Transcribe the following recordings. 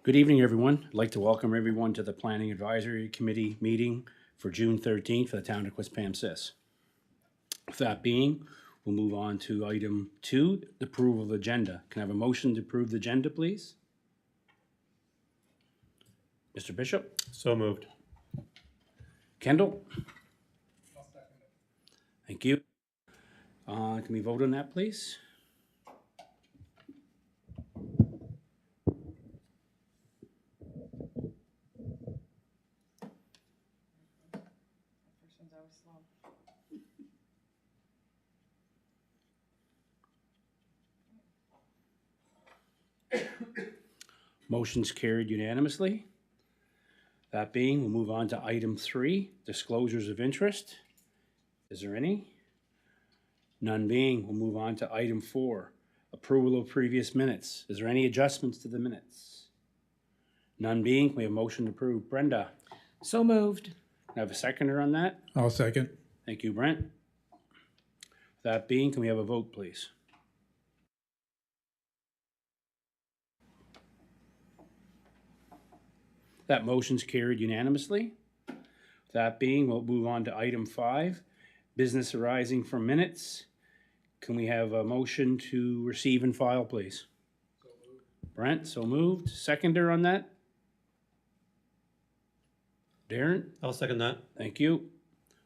Good evening, everyone. I'd like to welcome everyone to the Planning Advisory Committee meeting for June 13th for the town of Quispamsis. With that being, we'll move on to item 2, the approval of agenda. Can I have a motion to approve the agenda, please? Mr. Bishop? So moved. Kendall? Thank you. Can we vote on that, please? First one's always slow. Motion's carried unanimously. That being, we'll move on to item 3, disclosures of interest. Is there any? None being, we'll move on to item 4, approval of previous minutes. Is there any adjustments to the minutes? None being, we have motion to approve. Brenda, So moved. can I have a seconder on that? I'll second. Thank you, Brent. That being, can we have a vote, please? That motion's carried unanimously. That being, we'll move on to item 5, business arising from minutes. Can we have a motion to receive and file, please? So moved. Brent, so moved. Seconder on that? Darren? I'll second that. Thank you.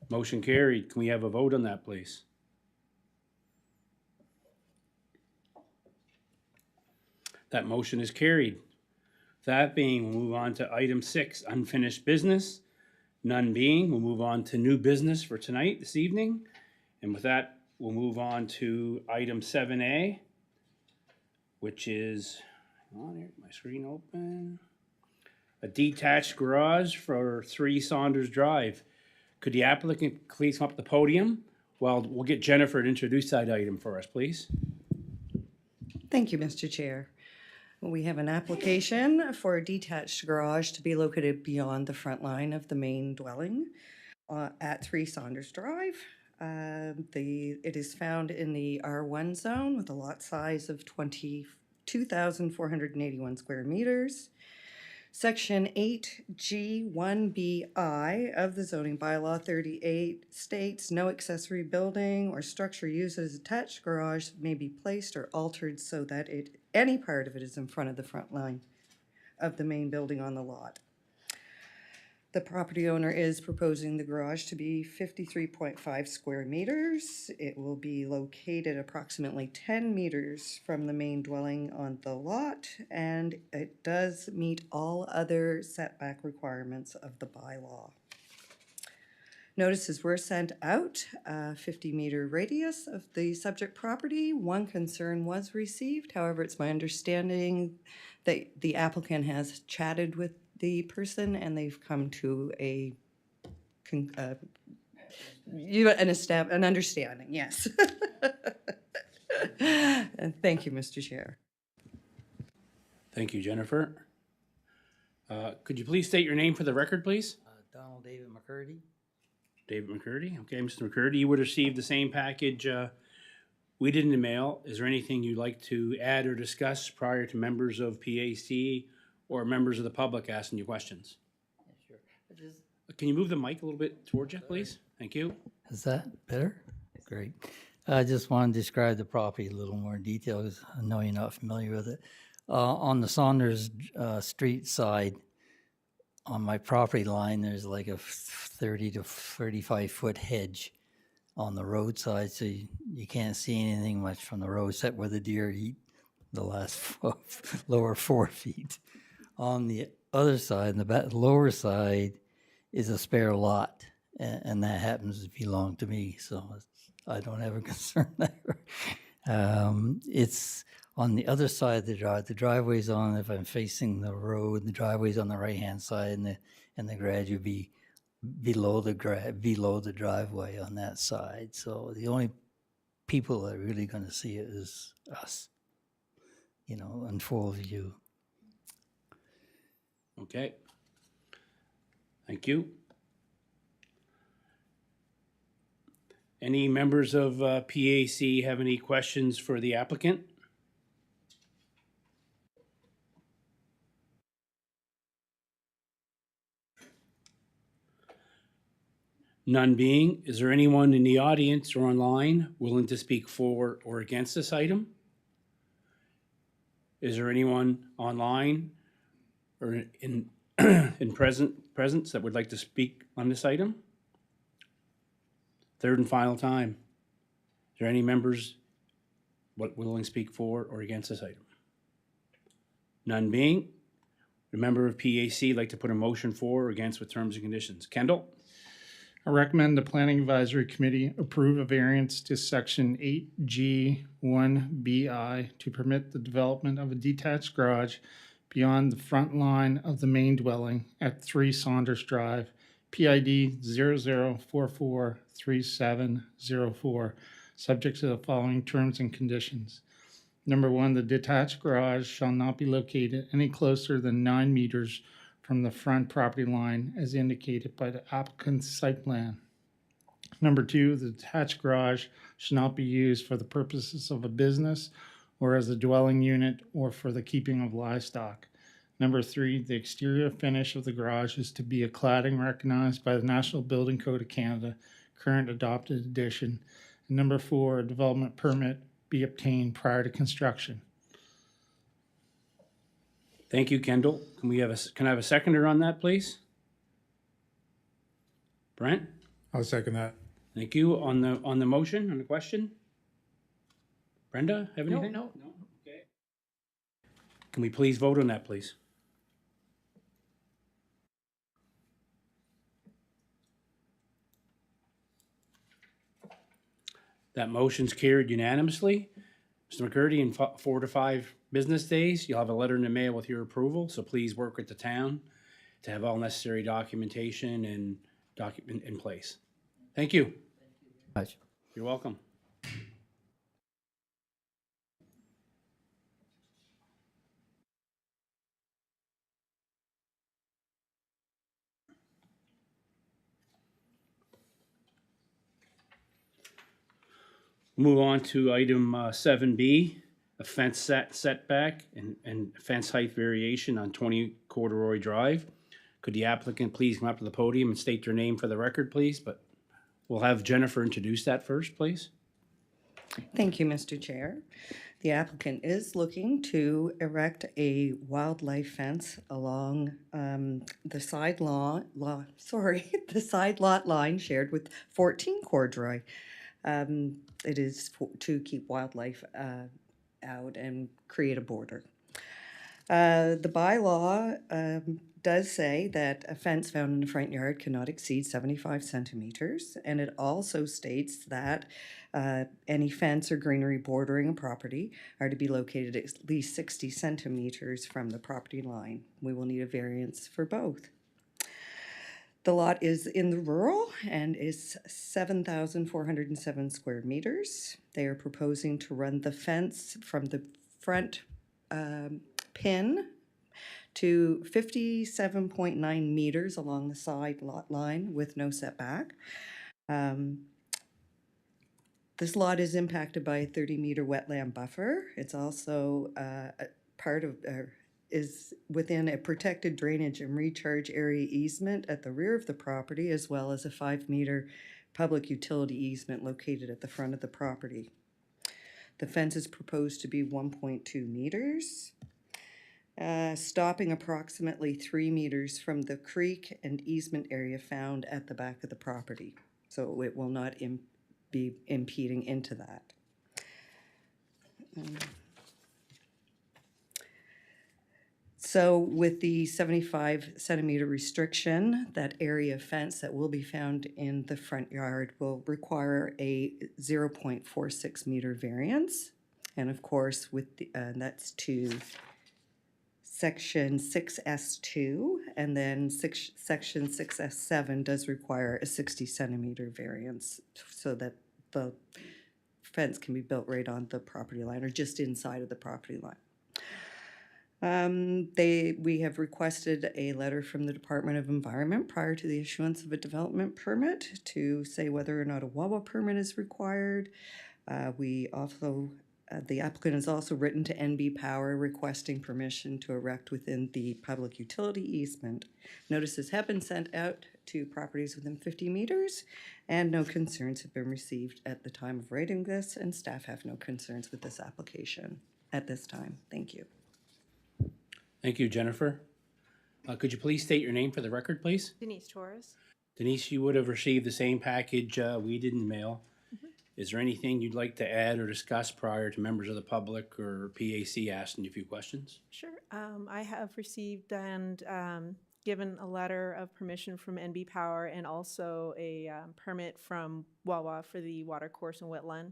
Motion carried. Can we have a vote on that, please? That motion is carried. That being, we'll move on to item 6, unfinished business. None being, we'll move on to new business for tonight, this evening. And with that, we'll move on to item 7A, which is, hang on here, my screen open. A detached garage for 3 Saunders Drive. Could the applicant please come up to the podium? Well, we'll get Jennifer to introduce that item for us, please. Thank you, Mr. Chair. We have an application for a detached garage to be located beyond the front line of the main dwelling at 3 Saunders Drive. It is found in the R1 zone with a lot size of 22,481 square meters. Section 8G1BI of the zoning bylaw 38 states no accessory building or structure used as a detached garage may be placed or altered so that any part of it is in front of the front line of the main building on the lot. The property owner is proposing the garage to be 53.5 square meters. It will be located approximately 10 meters from the main dwelling on the lot, and it does meet all other setback requirements of the bylaw. Notices were sent out, 50-meter radius of the subject property. One concern was received. However, it's my understanding that the applicant has chatted with the person and they've come to an understanding, yes. And thank you, Mr. Chair. Thank you, Jennifer. Could you please state your name for the record, please? Donald David McCurdy. David McCurdy. Okay, Mr. McCurdy, you would have received the same package we did in the mail. Is there anything you'd like to add or discuss prior to members of PAC or members of the public asking you questions? Yeah, sure. Can you move the mic a little bit towards you, please? Thank you. Is that better? Great. I just want to describe the property a little more in detail because I know you're not familiar with it. On the Saunders Street side, on my property line, there's like a 30 to 35 foot hedge on the roadside, so you can't see anything much from the road except where the deer eat the last lower 4 feet. On the other side, the lower side, is a spare lot, and that happens to belong to me, so I don't have a concern there. It's on the other side of the drive. The driveway's on, if I'm facing the road, the driveway's on the right-hand side, and the garage would be below the driveway on that side. So the only people that are really going to see it is us, in full view. Okay. Thank you. Any members of PAC have any questions for the applicant? None being, is there anyone in the audience or online willing to speak for or against this item? Is there anyone online or in, in presence that would like to speak on this item? Third and final time. Is there any members willing to speak for or against this item? None being, the member of PAC like to put a motion for or against with terms and conditions. Kendall? I recommend the Planning Advisory Committee approve a variance to Section 8G1BI to permit the development of a detached garage beyond the front line of the main dwelling at 3 Saunders Drive, PID 00443704, subject to the following terms and conditions. Number 1, the detached garage shall not be located any closer than 9 meters from the front property line as indicated by the applicant's site plan. Number 2, the detached garage should not be used for the purposes of a business or as a dwelling unit or for the keeping of livestock. Number 3, the exterior finish of the garage is to be a cladding recognized by the National Building Code of Canada, current adopted edition. And number 4, a development permit be obtained prior to construction. Thank you, Kendall. Can I have a seconder on that, please? Brent? I'll second that. Thank you. On the motion, on the question? Brenda, have anything? No. Okay. Can we please vote on that, please? That motion's carried unanimously. Mr. McCurdy, in 4 to 5 business days, you'll have a letter in the mail with your approval, so please work with the town to have all necessary documentation and document in place. Thank you. Much. You're welcome. Move on to item 7B, a fence setback and fence height variation on 20 Corduroy Drive. Could the applicant please come up to the podium and state their name for the record, please? But we'll have Jennifer introduce that first, please. Thank you, Mr. Chair. The applicant is looking to erect a wildlife fence along the side the side lot line shared with 14 Corduroy. It is to keep wildlife out and create a border. The bylaw does say that a fence found in the front yard cannot exceed 75 centimeters, and it also states that any fence or greenery bordering a property are to be located at least 60 centimeters from the property line. We will need a variance for both. The lot is in the rural and is 7,407 square meters. They are proposing to run the fence from the front pin to 57.9 meters along the side lot line with no setback. This lot is impacted by a 30-meter wetland buffer. It's also is within a protected drainage and recharge area easement at the rear of the property, as well as a 5-meter public utility easement located at the front of the property. The fence is proposed to be 1.2 meters, stopping approximately 3 meters from the creek and easement area found at the back of the property. So it will not be impeding into that. So with the 75 centimeter restriction, that area of fence that will be found in the front yard will require a 0.46 meter variance. And of course, with the, that's to section 6S2, and then section 6S7 does require a 60 centimeter variance so that the fence can be built right on the property line or just inside of the property line. We have requested a letter from the Department of Environment prior to the issuance of a development permit to say whether or not a WAWA permit is required. We also The applicant has also written to NB Power requesting permission to erect within the public utility easement. Notices have been sent out to properties within 50 meters, and no concerns have been received at the time of writing this, and staff have no concerns with this application at this time. Thank you. Thank you, Jennifer. Could you please state your name for the record, please? Denise Torres. Denise, you would have received the same package we did in the mail. Is there anything you'd like to add or discuss prior to members of the public or PAC asking you a few questions? Sure. I have received and given a letter of permission from NB Power and also a permit from Wawa for the water course and wetland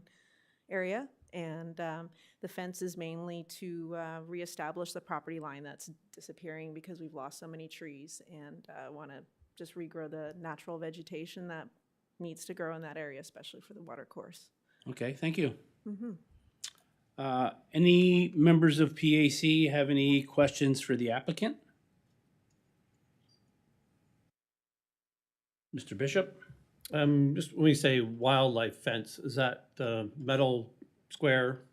area. And the fence is mainly to reestablish the property line that's disappearing because we've lost so many trees, and want to just regrow the natural vegetation that needs to grow in that area, especially for the water course. Okay, thank you. Any members of PAC have any questions for the applicant? Mr. Bishop? Just when we say wildlife fence, is that metal square?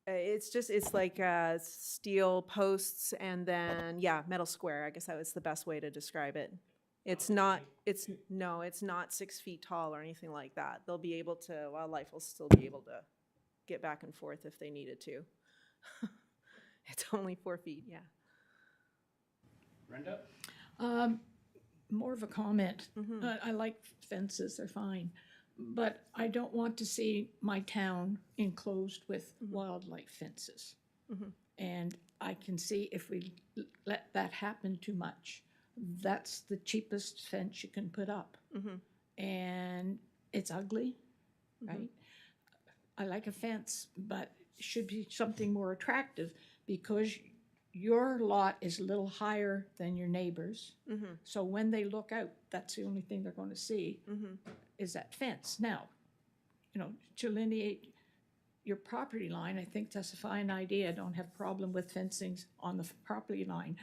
It's like steel posts and then, yeah, metal square. I guess that was the best way to describe it. It's not 6 feet tall or anything like that. They'll be able to, wildlife will still be able to get back and forth if they needed to. It's only 4 feet, yeah. Brenda? More of a comment. I like fences, they're fine. But I don't want to see my town enclosed with wildlife fences. And I can see if we let that happen too much, that's the cheapest fence you can put up. And it's ugly, right? I like a fence, but it should be something more attractive because your lot is a little higher than your neighbor's. So when they look out, that's the only thing they're going to see is that fence. Now, to delineate your property line, I think that's a fine idea. I don't have a problem with fencing on the property line,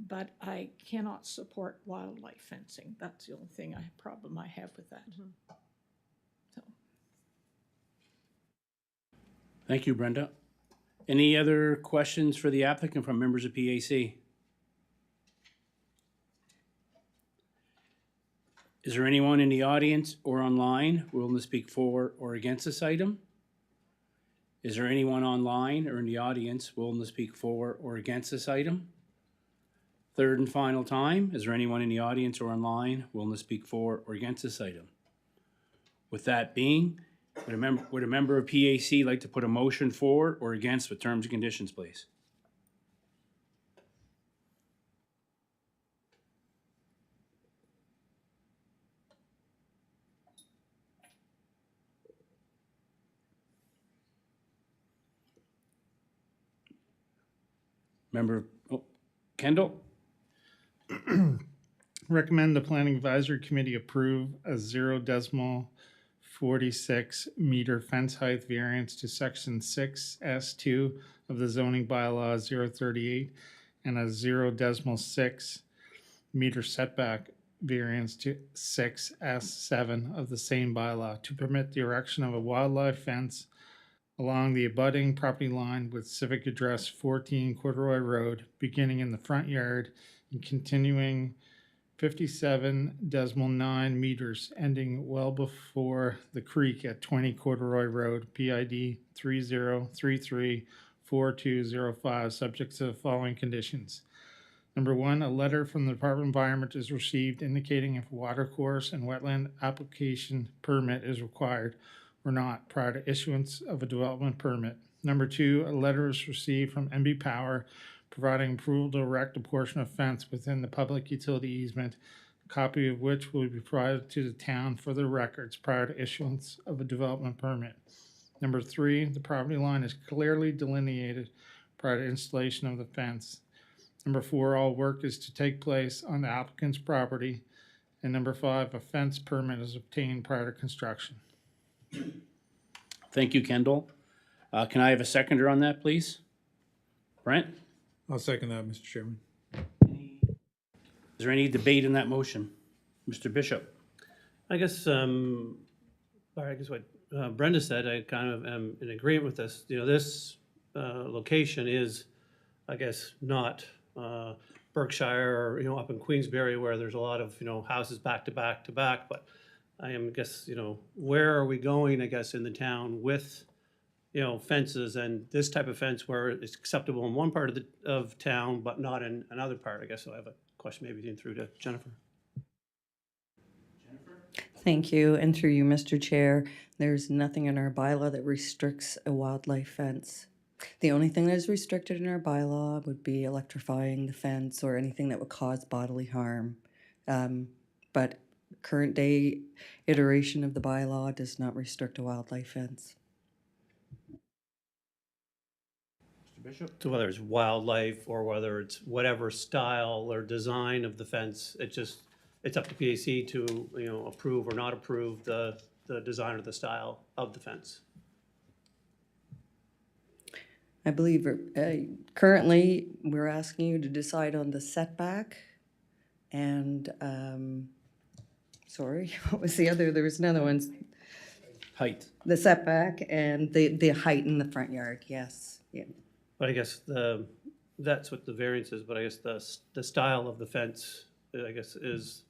but I cannot support wildlife fencing. That's the only problem I have with that. So. Thank you, Brenda. Any other questions for the applicant from members of PAC? Is there anyone in the audience or online willing to speak for or against this item? Is there anyone online or in the audience willing to speak for or against this item? Third and final time, is there anyone in the audience or online willing to speak for or against this item? With that being, would a member of PAC like to put a motion for or against with terms and conditions, please? Member Kendall? Recommend the Planning Advisory Committee approve a 0.46 meter fence height variance to section 6S2 of the zoning bylaw 038 and a 0.6 meter setback variance to 6S7 of the same bylaw to permit the erection of a wildlife fence along the abutting property line with civic address 14 Corduroy Road, beginning in the front yard and continuing 57.9 meters, ending well before the creek at 20 Corduroy Road, PID 30334205, subject to the following conditions. Number one, a letter from the Department of Environment is received indicating if a watercourse and wetland application permit is required or not prior to issuance of a development permit. Number two, a letter is received from NB Power providing approval to erect a portion of fence within the public utility easement, a copy of which will be provided to the town for the records prior to issuance of a development permit. Number three, the property line is clearly delineated prior to installation of the fence. Number four, all work is to take place on the applicant's property. And number five, a fence permit is obtained prior to construction. Thank you, Kendall. Can I have a seconder on that, please? Brent? I'll second that, Mr. Chairman. Is there any debate in that motion? Mr. Bishop? I guess, or I guess what Brenda said, I kind of am in agreement with this. You know, this location is, I guess, not Berkshire or, you know, up in Queensbury where there's a lot of, you know, houses back to back to back. But I am, I guess, you know, where are we going, I guess, in the town with, you know, fences and this type of fence where it's acceptable in one part of town, but not in another part, I guess. So I have a question maybe through to Jennifer. Thank you, and through you, Mr. Chair, there's nothing in our bylaw that restricts a wildlife fence. The only thing that is restricted in our bylaw would be electrifying the fence or anything that would cause bodily harm. But current day iteration of the bylaw does not restrict a wildlife fence. Mr. Bishop? So whether it's wildlife or whether it's whatever style or design of the fence, it's up to PAC to, you know, approve or not approve the design or the style of the fence. I believe currently we're asking you to decide on the setback and, sorry, what was the other? There was another one. Height. The setback and the height in the front yard, yes. Yeah. But I guess that's what the variance is, but I guess the style of the fence, I guess, is,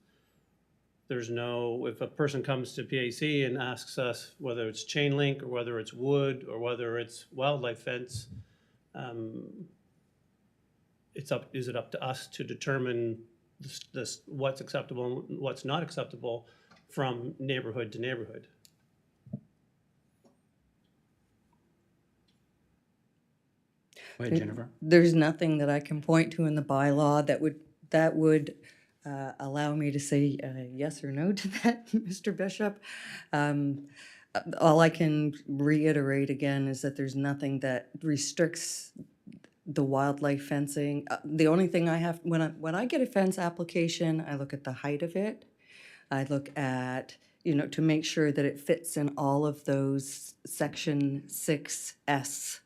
there's no, if a person comes to PAC and asks us whether it's chain link or whether it's wood or whether it's wildlife fence, is it up to us to determine what's acceptable and what's not acceptable from neighborhood to neighborhood? Go ahead, Jennifer. There's nothing that I can point to in the bylaw that would allow me to say yes or no to that, Mr. Bishop. All I can reiterate again is that there's nothing that restricts the wildlife fencing. The only thing I have, when I get a fence application, I look at the height of it. I look at, you know, to make sure that it fits in all of those section 6S.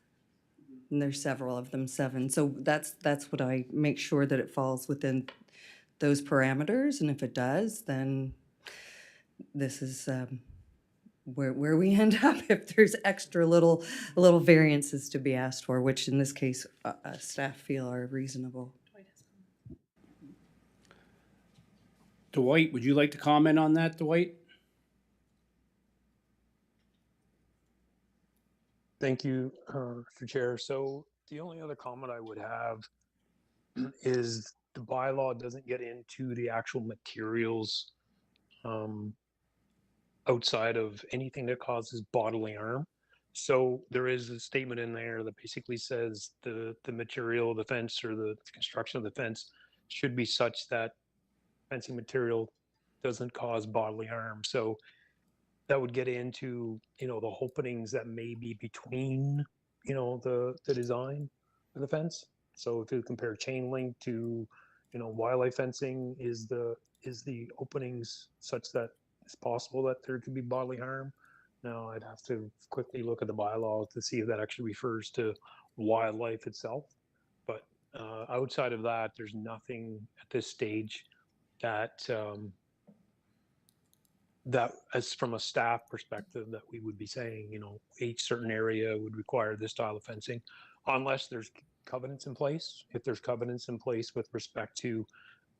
And there's several of them, 7. So that's what I make sure that it falls within those parameters. And if it does, then this is where we end up if there's extra little variances to be asked for, which in this case staff feel are reasonable. Dwight, would you like to comment on that, Dwight? Thank you, Mr. Chair. So the only other comment I would have is the bylaw doesn't get into the actual materials outside of anything that causes bodily harm. So there is a statement in there that basically says the material of the fence or the construction of the fence should be such that fencing material doesn't cause bodily harm. So that would get into, you know, the openings that may be between, you know, the design of the fence. So if you compare chain link to, you know, wildlife fencing, is the openings such that it's possible that there could be bodily harm? Now I'd have to quickly look at the bylaw to see if that actually refers to wildlife itself. But outside of that, there's nothing at this stage that that as from a staff perspective that we would be saying, you know, each certain area would require this style of fencing unless there's covenants in place. If there's covenants in place with respect to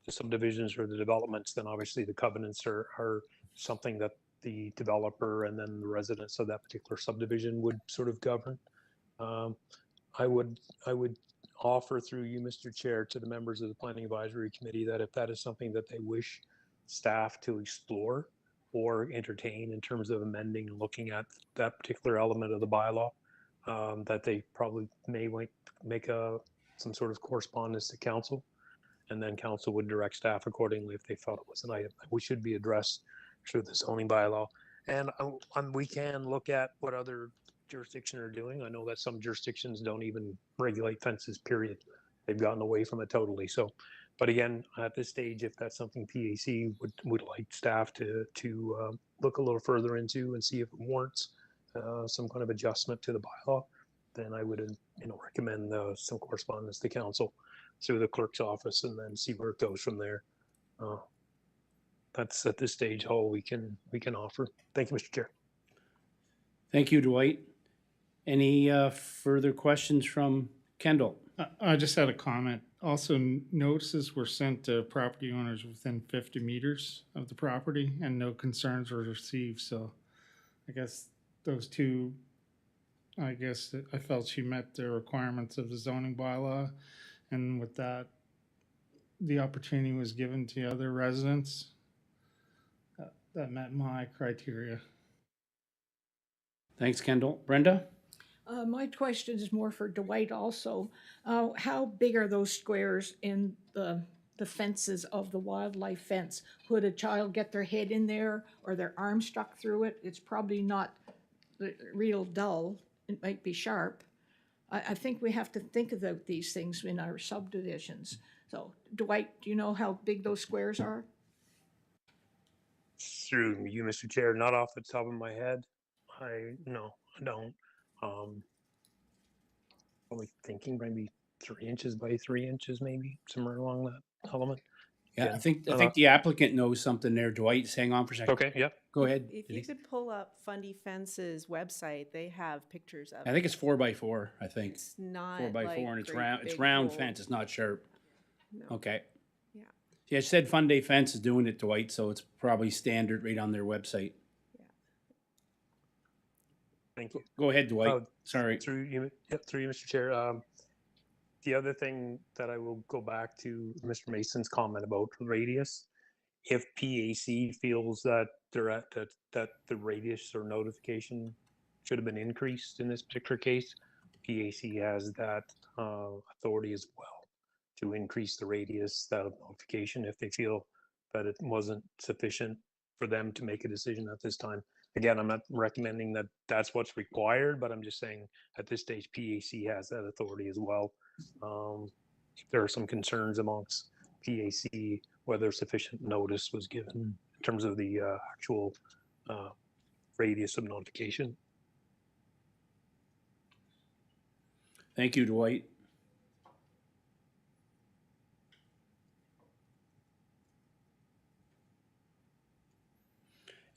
the subdivisions or the developments, then obviously the covenants are something that the developer and then the residents of that particular subdivision would sort of govern. I would offer through you, Mr. Chair, to the members of the Planning Advisory Committee that if that is something that they wish staff to explore or entertain in terms of amending and looking at that particular element of the bylaw, that they probably may make some sort of correspondence to council, and then council would direct staff accordingly if they felt it was an item that we should be addressed through the zoning bylaw. And we can look at what other jurisdictions are doing. I know that some jurisdictions don't even regulate fences, period. They've gotten away from it totally. So, but again, at this stage, if that's something PAC would like staff to look a little further into and see if it warrants some kind of adjustment to the bylaw, then I would recommend some correspondence to council through the clerk's office and then see where it goes from there. That's at this stage all we can offer. Thank you, Mr. Chair. Thank you, Dwight. Any further questions from Kendall? I just had a comment. Also, notices were sent to property owners within 50 meters of the property and no concerns were received. So I guess those two, I guess I felt she met the requirements of the zoning bylaw. And with that, the opportunity was given to other residents that met my criteria. Thanks, Kendall. Brenda? My question is more for Dwight also. How big are those squares in the fences of the wildlife fence? Could a child get their head in there or their arm stuck through it? It's probably not real dull. It might be sharp. I think we have to think about these things in our subdivisions. So Dwight, do you know how big those squares are? Through you, Mr. Chair, not off the top of my head. No, I don't. Probably thinking maybe 3 inches by 3 inches, maybe somewhere along that element. Yeah, Again, I think the applicant knows something there. Dwight, just hang on for a second. Okay, yep. Go ahead. If you Denise. could pull up Fundy Fence's website, they have pictures of I think it's 4x4, I think. It's not 4x4 like and it's great round, it's big round old- fence, it's not sharp. No. Okay. Yeah. Yeah, it said Fun Day Fence is doing it, Dwight, so it's probably standard right on their website. Thank you. Go ahead, Dwight. Uh, Sorry. Through you, Mr. Chair. The other thing that I will go back to Mr. Mason's comment about radius. If PAC feels that that the radius or notification should have been increased in this particular case, PAC has that authority as well to increase the radius that of notification if they feel that it wasn't sufficient for them to make a decision at this time. Again, I'm not recommending that that's what's required, but I'm just saying at this stage, PAC has that authority as well. If there are some concerns amongst PAC, whether sufficient notice was given in terms of the actual radius of notification. Thank you, Dwight.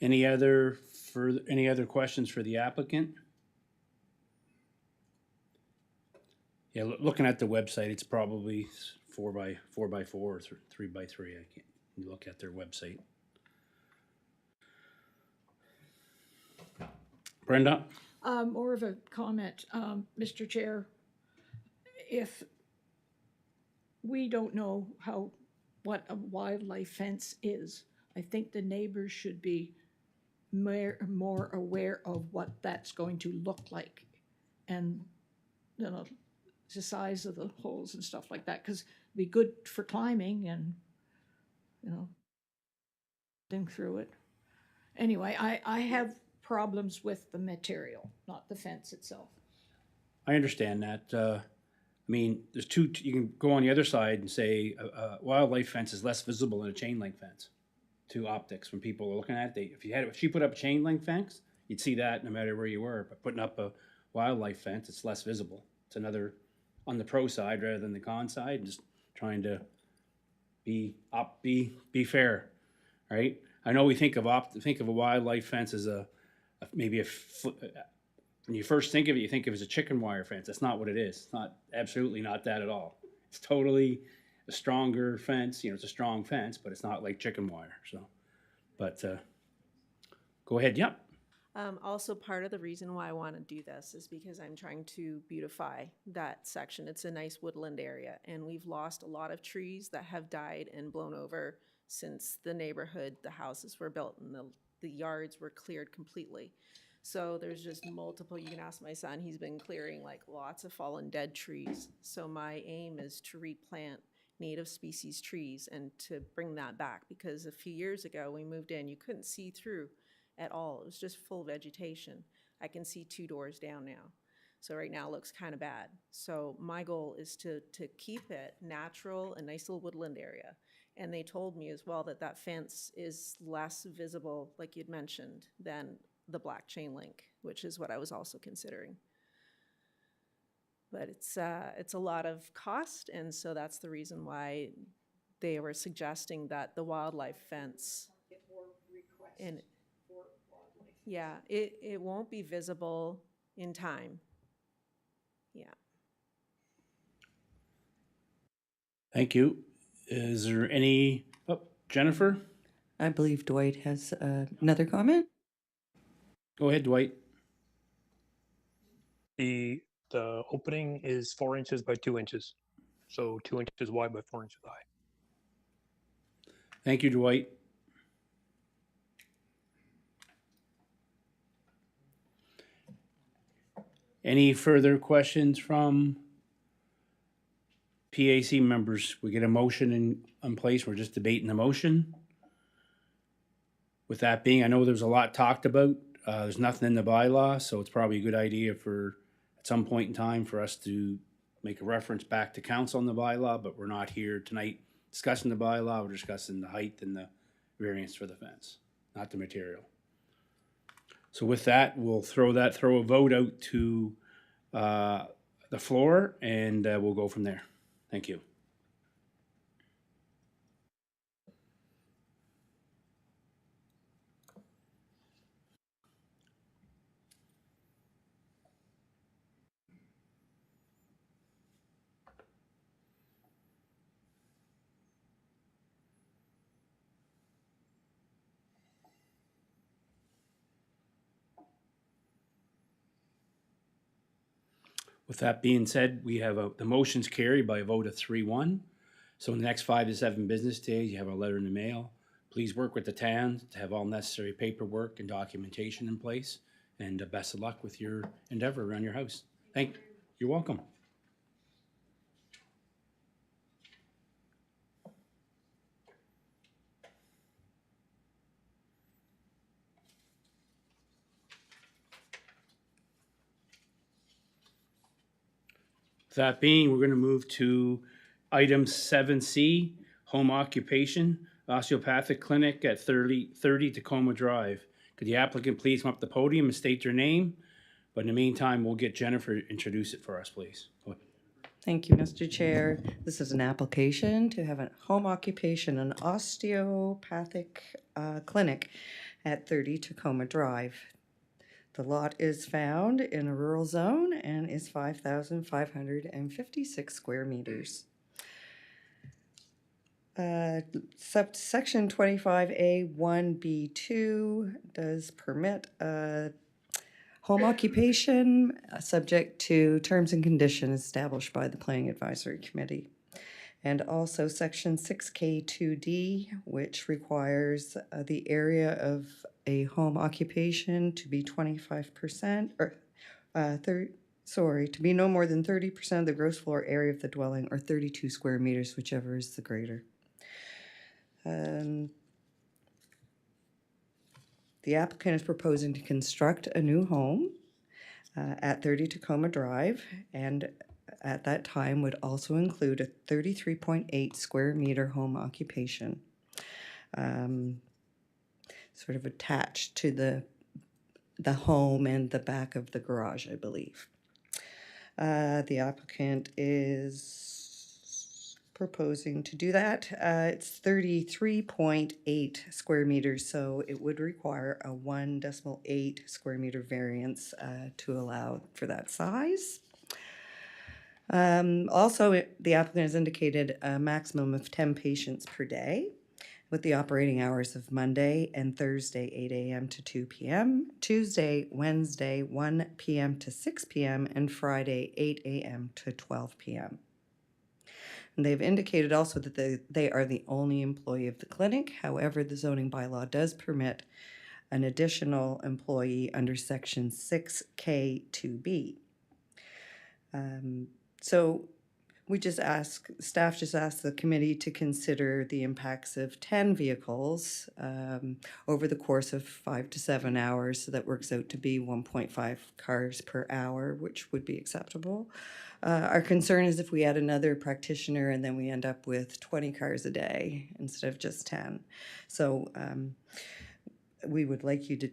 Any other questions for the applicant? Yeah, looking at the website, it's probably 4x4 or 3x3. I can't look at their website. Brenda? More of a comment, Mr. Chair. If we don't know what a wildlife fence is, I think the neighbors should be more aware of what that's going to look like. And, you know, the size of the holes and stuff like that, because it'd be good for climbing and, you know, think through it. Anyway, I have problems with the material, not the fence itself. I understand that. I mean, there's two, you can go on the other side and say a wildlife fence is less visible than a chain link fence. Two optics, when people are looking at it, if she put up a chain link fence, you'd see that no matter where you were. But putting up a wildlife fence, it's less visible. It's another on the pro side rather than the con side, just trying to be fair, right? I know we think of a wildlife fence as when you first think of it, you think of it as a chicken wire fence. That's not what it is. It's not, absolutely not that at all. It's totally a stronger fence. You know, it's a strong fence, but it's not like chicken wire. So, but go ahead. Yep. Also, part of the reason why I want to do this is because I'm trying to beautify that section. It's a nice woodland area, and we've lost a lot of trees that have died and blown over since the houses were built, and the yards were cleared completely. So there's just multiple, you can ask my son, he's been clearing like lots of fallen dead trees. So my aim is to replant native species trees and to bring that back, because a few years ago we moved in, you couldn't see through at all. It was just full vegetation. I can see 2 doors down now. So right now it looks kind of bad. So my goal is to keep it natural, a nice little woodland area. And they told me as well that fence is less visible, like you'd mentioned, than the black chain link, which is what I was also considering. But it's a lot of cost, and so that's the reason why they were suggesting that the wildlife fence. Yeah, it won't be visible in time. Yeah. Thank you. Is there any, oh, Jennifer? I believe Dwight has another comment. Go ahead, Dwight. The opening is 4 inches by 2 inches. So 2 inches wide by 4 inches high. Thank you, Dwight. Any further questions from PAC members? We get a motion in place. We're just debating the motion. With that being, I know there's a lot talked about. There's nothing in the bylaw, so it's probably a good idea for, at some point in time, for us to make a reference back to council on the bylaw, but we're not here tonight discussing the bylaw. We're discussing the height and the variance for the fence, not the material. So with that, we'll throw a vote out to the floor, and we'll go from there. Thank you. With that being said, we have the motion's carried by a vote of 3-1. So in the next 5 to 7 business days, you have a letter in the mail. Please work with the town to have all necessary paperwork and documentation in place. And best of luck with your endeavor around your house. You're welcome. That being, we're going to move to item 7C, home occupation, osteopathic clinic at 30 Tacoma Drive. Could the applicant please come up to the podium and state their name? But in the meantime, we'll get Jennifer to introduce it for us, please. Go ahead. Thank you, Mr. Chair. This is an application to have a home occupation, an osteopathic clinic at 30 Tacoma Drive. The lot is found in a rural zone and is 5,556 square meters. Section 25A1B2 does permit home occupation subject to terms and conditions established by the Planning Advisory Committee. And also Section 6K2D, which requires the area of a home occupation to be 25%, or to be no more than 30% of the gross floor area of the dwelling, or 32 square meters, whichever is the greater. The applicant is proposing to construct a new home at 30 Tacoma Drive, and at that time would also include a 33.8 square meter home occupation, sort of attached to the home and the back of the garage, I believe. The applicant is proposing to do that. It's 33.8 square meters, so it would require a 1.8 square meter variance to allow for that size. Also, the applicant has indicated a maximum of 10 patients per day, with the operating hours of Monday and Thursday 8 a.m. to 2 p.m., Tuesday, Wednesday 1 p.m. to 6 p.m., and Friday 8 a.m. to 12 p.m. And they've indicated also that they are the only employee of the clinic. However, the zoning bylaw does permit an additional employee under Section 6K2B. So staff just asked the committee to consider the impacts of 10 vehicles over the course of 5 to 7 hours. So that works out to be 1.5 cars per hour, which would be acceptable. Our concern is if we add another practitioner and then we end up with 20 cars a day instead of just 10. So we would like you to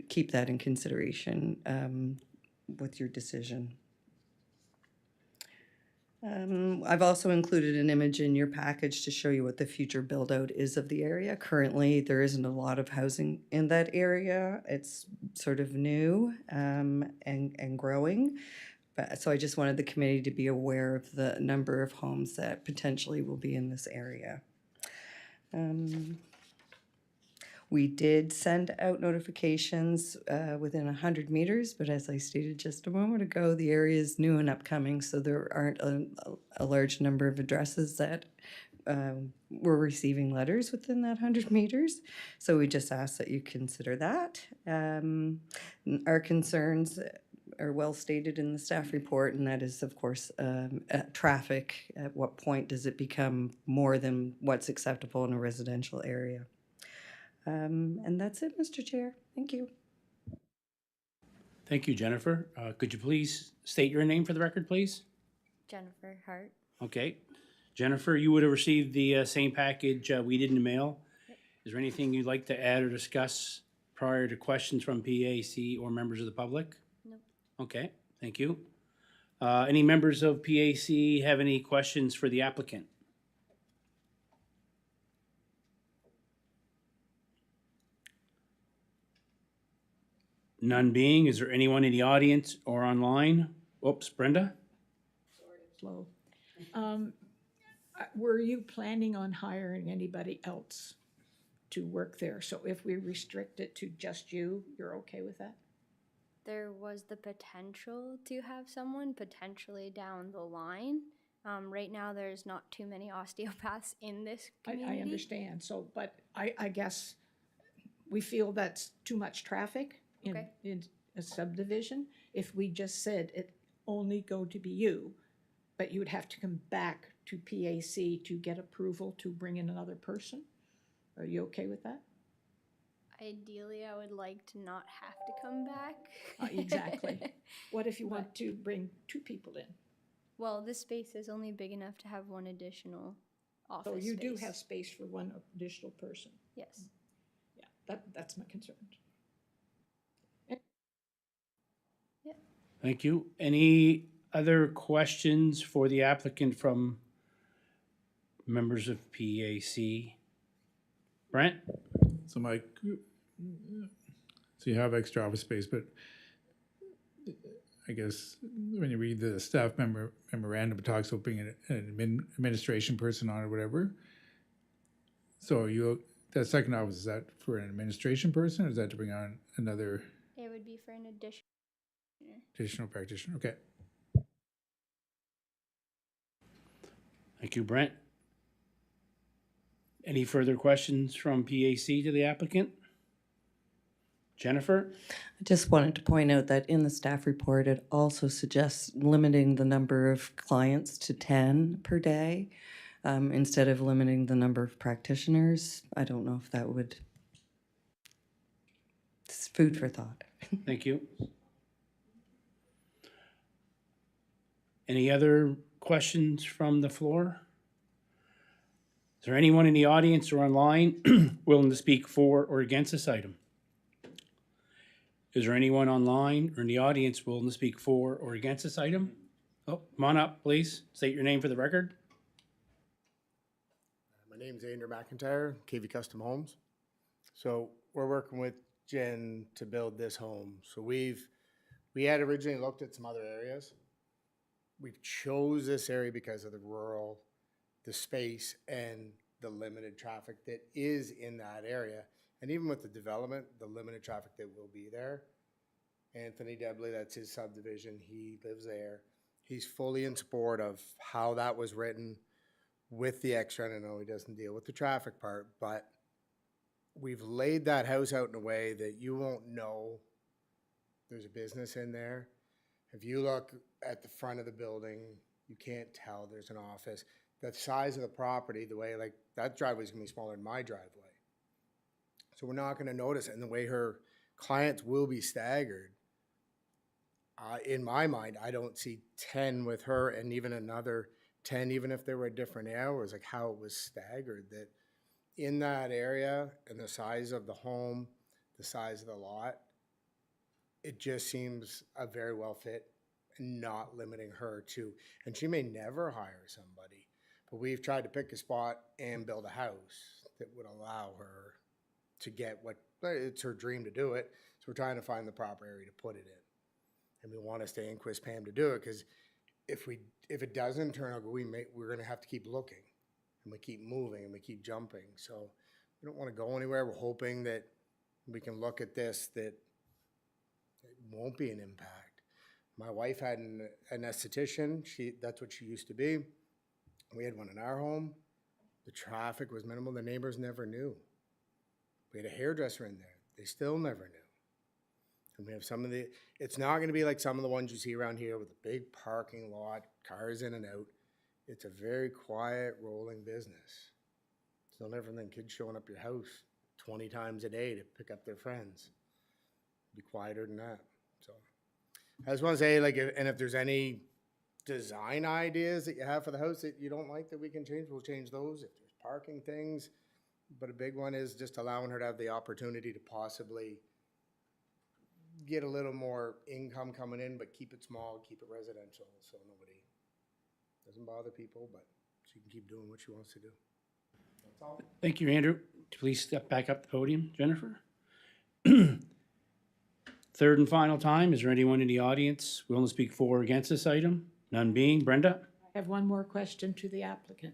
keep that in consideration with your decision. I've also included an image in your package to show you what the future build out is of the area. Currently, there isn't a lot of housing in that area. It's sort of new and growing. But, so I just wanted the committee to be aware of the number of homes that potentially will be in this area. We did send out notifications within 100 meters, but as I stated just a moment ago, the area is new and upcoming, so there aren't a large number of addresses that were receiving letters within that 100 meters. So we just ask that you consider that. Our concerns are well stated in the staff report, and that is, of course, traffic. At what point does it become more than what's acceptable in a residential area? And that's it, Mr. Chair. Thank you. Thank you, Jennifer. Could you please state your name for the record, please? Jennifer Hart. Okay. Jennifer, you would have received the same package we did in the mail. Is there anything you'd like to add or discuss prior to questions from PAC or members of the public? Nope. Okay, thank you. Any members of PAC have any questions for the applicant? None being, is there anyone in the audience or online? Oops, Brenda? Slow. Were you planning on hiring anybody else to work there? So if we restrict it to just you, you're okay with that? There was the potential to have someone potentially down the line. Right now, there's not too many osteopaths in this community. I understand, so, but I guess we feel that's too much traffic Okay. in a subdivision. If we just said it only go to be you, but you would have to come back to PAC to get approval to bring in another person? Are you okay with that? Ideally, I would like to not have to come back. Exactly. What if you want to bring 2 people in? Well, this space is only big enough to have one additional office So you do space. have space for 1 additional person? Yes. Yeah, that's my concern. Thank you. Any other questions for the applicant from members of PAC? Brent? So Mike, so you have extra office space, but I guess when you read the staff memorandum, it talks about being an administration person on or whatever. So that second office, is that for an administration person or is that to bring on another It would be for an additional practitioner? Okay. Thank you, Brent. Any further questions from PAC to the applicant? Jennifer? I just wanted to point out that in the staff report, it also suggests limiting the number of clients to 10 per day instead of limiting the number of practitioners. I don't know if that would, it's food for thought. Thank you. Any other questions from the floor? Is there anyone in the audience or online willing to speak for or against this item? Is there anyone online or in the audience willing to speak for or against this item? Oh, come on up, please. State your name for the record. My name's Andrew McIntyre, KV Custom Homes. So we're working with Jen to build this home. So we had originally looked at some other areas. We chose this area because of the rural, the space, and the limited traffic that is in that area. And even with the development, the limited traffic that will be there. Anthony Debley, that's his subdivision. He lives there. He's fully in support of how that was written with the extra. And I know he doesn't deal with the traffic part, but we've laid that house out in a way that you won't know there's a business in there. If you look at the front of the building, you can't tell there's an office. The size of the property, the way, like, that driveway's gonna be smaller than my driveway. So we're not gonna notice it, and the way her clients will be staggered. In my mind, I don't see 10 with her and even another 10, even if they were at different hours, like how it was staggered, that in that area and the size of the home, the size of the lot, it just seems a very well fit and not limiting her to, and she may never hire somebody, but we've tried to pick a spot and build a house that would allow her to get what, it's her dream to do it. So we're trying to find the proper area to put it in. And we want to stay in Quispam to do it, because if it doesn't turn out, we're going to have to keep looking, and we keep moving and we keep jumping. So we don't want to go anywhere. We're hoping that we can look at this, that it won't be an impact. My wife had an esthetician. That's what she used to be. We had one in our home. The traffic was minimal. The neighbors never knew. We had a hairdresser in there. They still never knew. And we have some of the, it's not going to be like some of the ones you see around here with a big parking lot, cars in and out. It's a very quiet, rolling business. It's no different than kids showing up your house 20 times a day to pick up their friends. Be quieter than that. So I just want to say, like, and if there's any design ideas that you have for the house that you don't like that we can change, we'll change those. If there's parking things, but a big one is just allowing her to have the opportunity to possibly get a little more income coming in, but keep it small, keep it residential, so nobody doesn't bother people, but she can keep doing what she wants to do. That's all. Thank you, Andrew. Please step back up the podium, Jennifer. Third and final time, is there anyone in the audience willing to speak for or against this item? None being, Brenda? I have one more question to the applicant.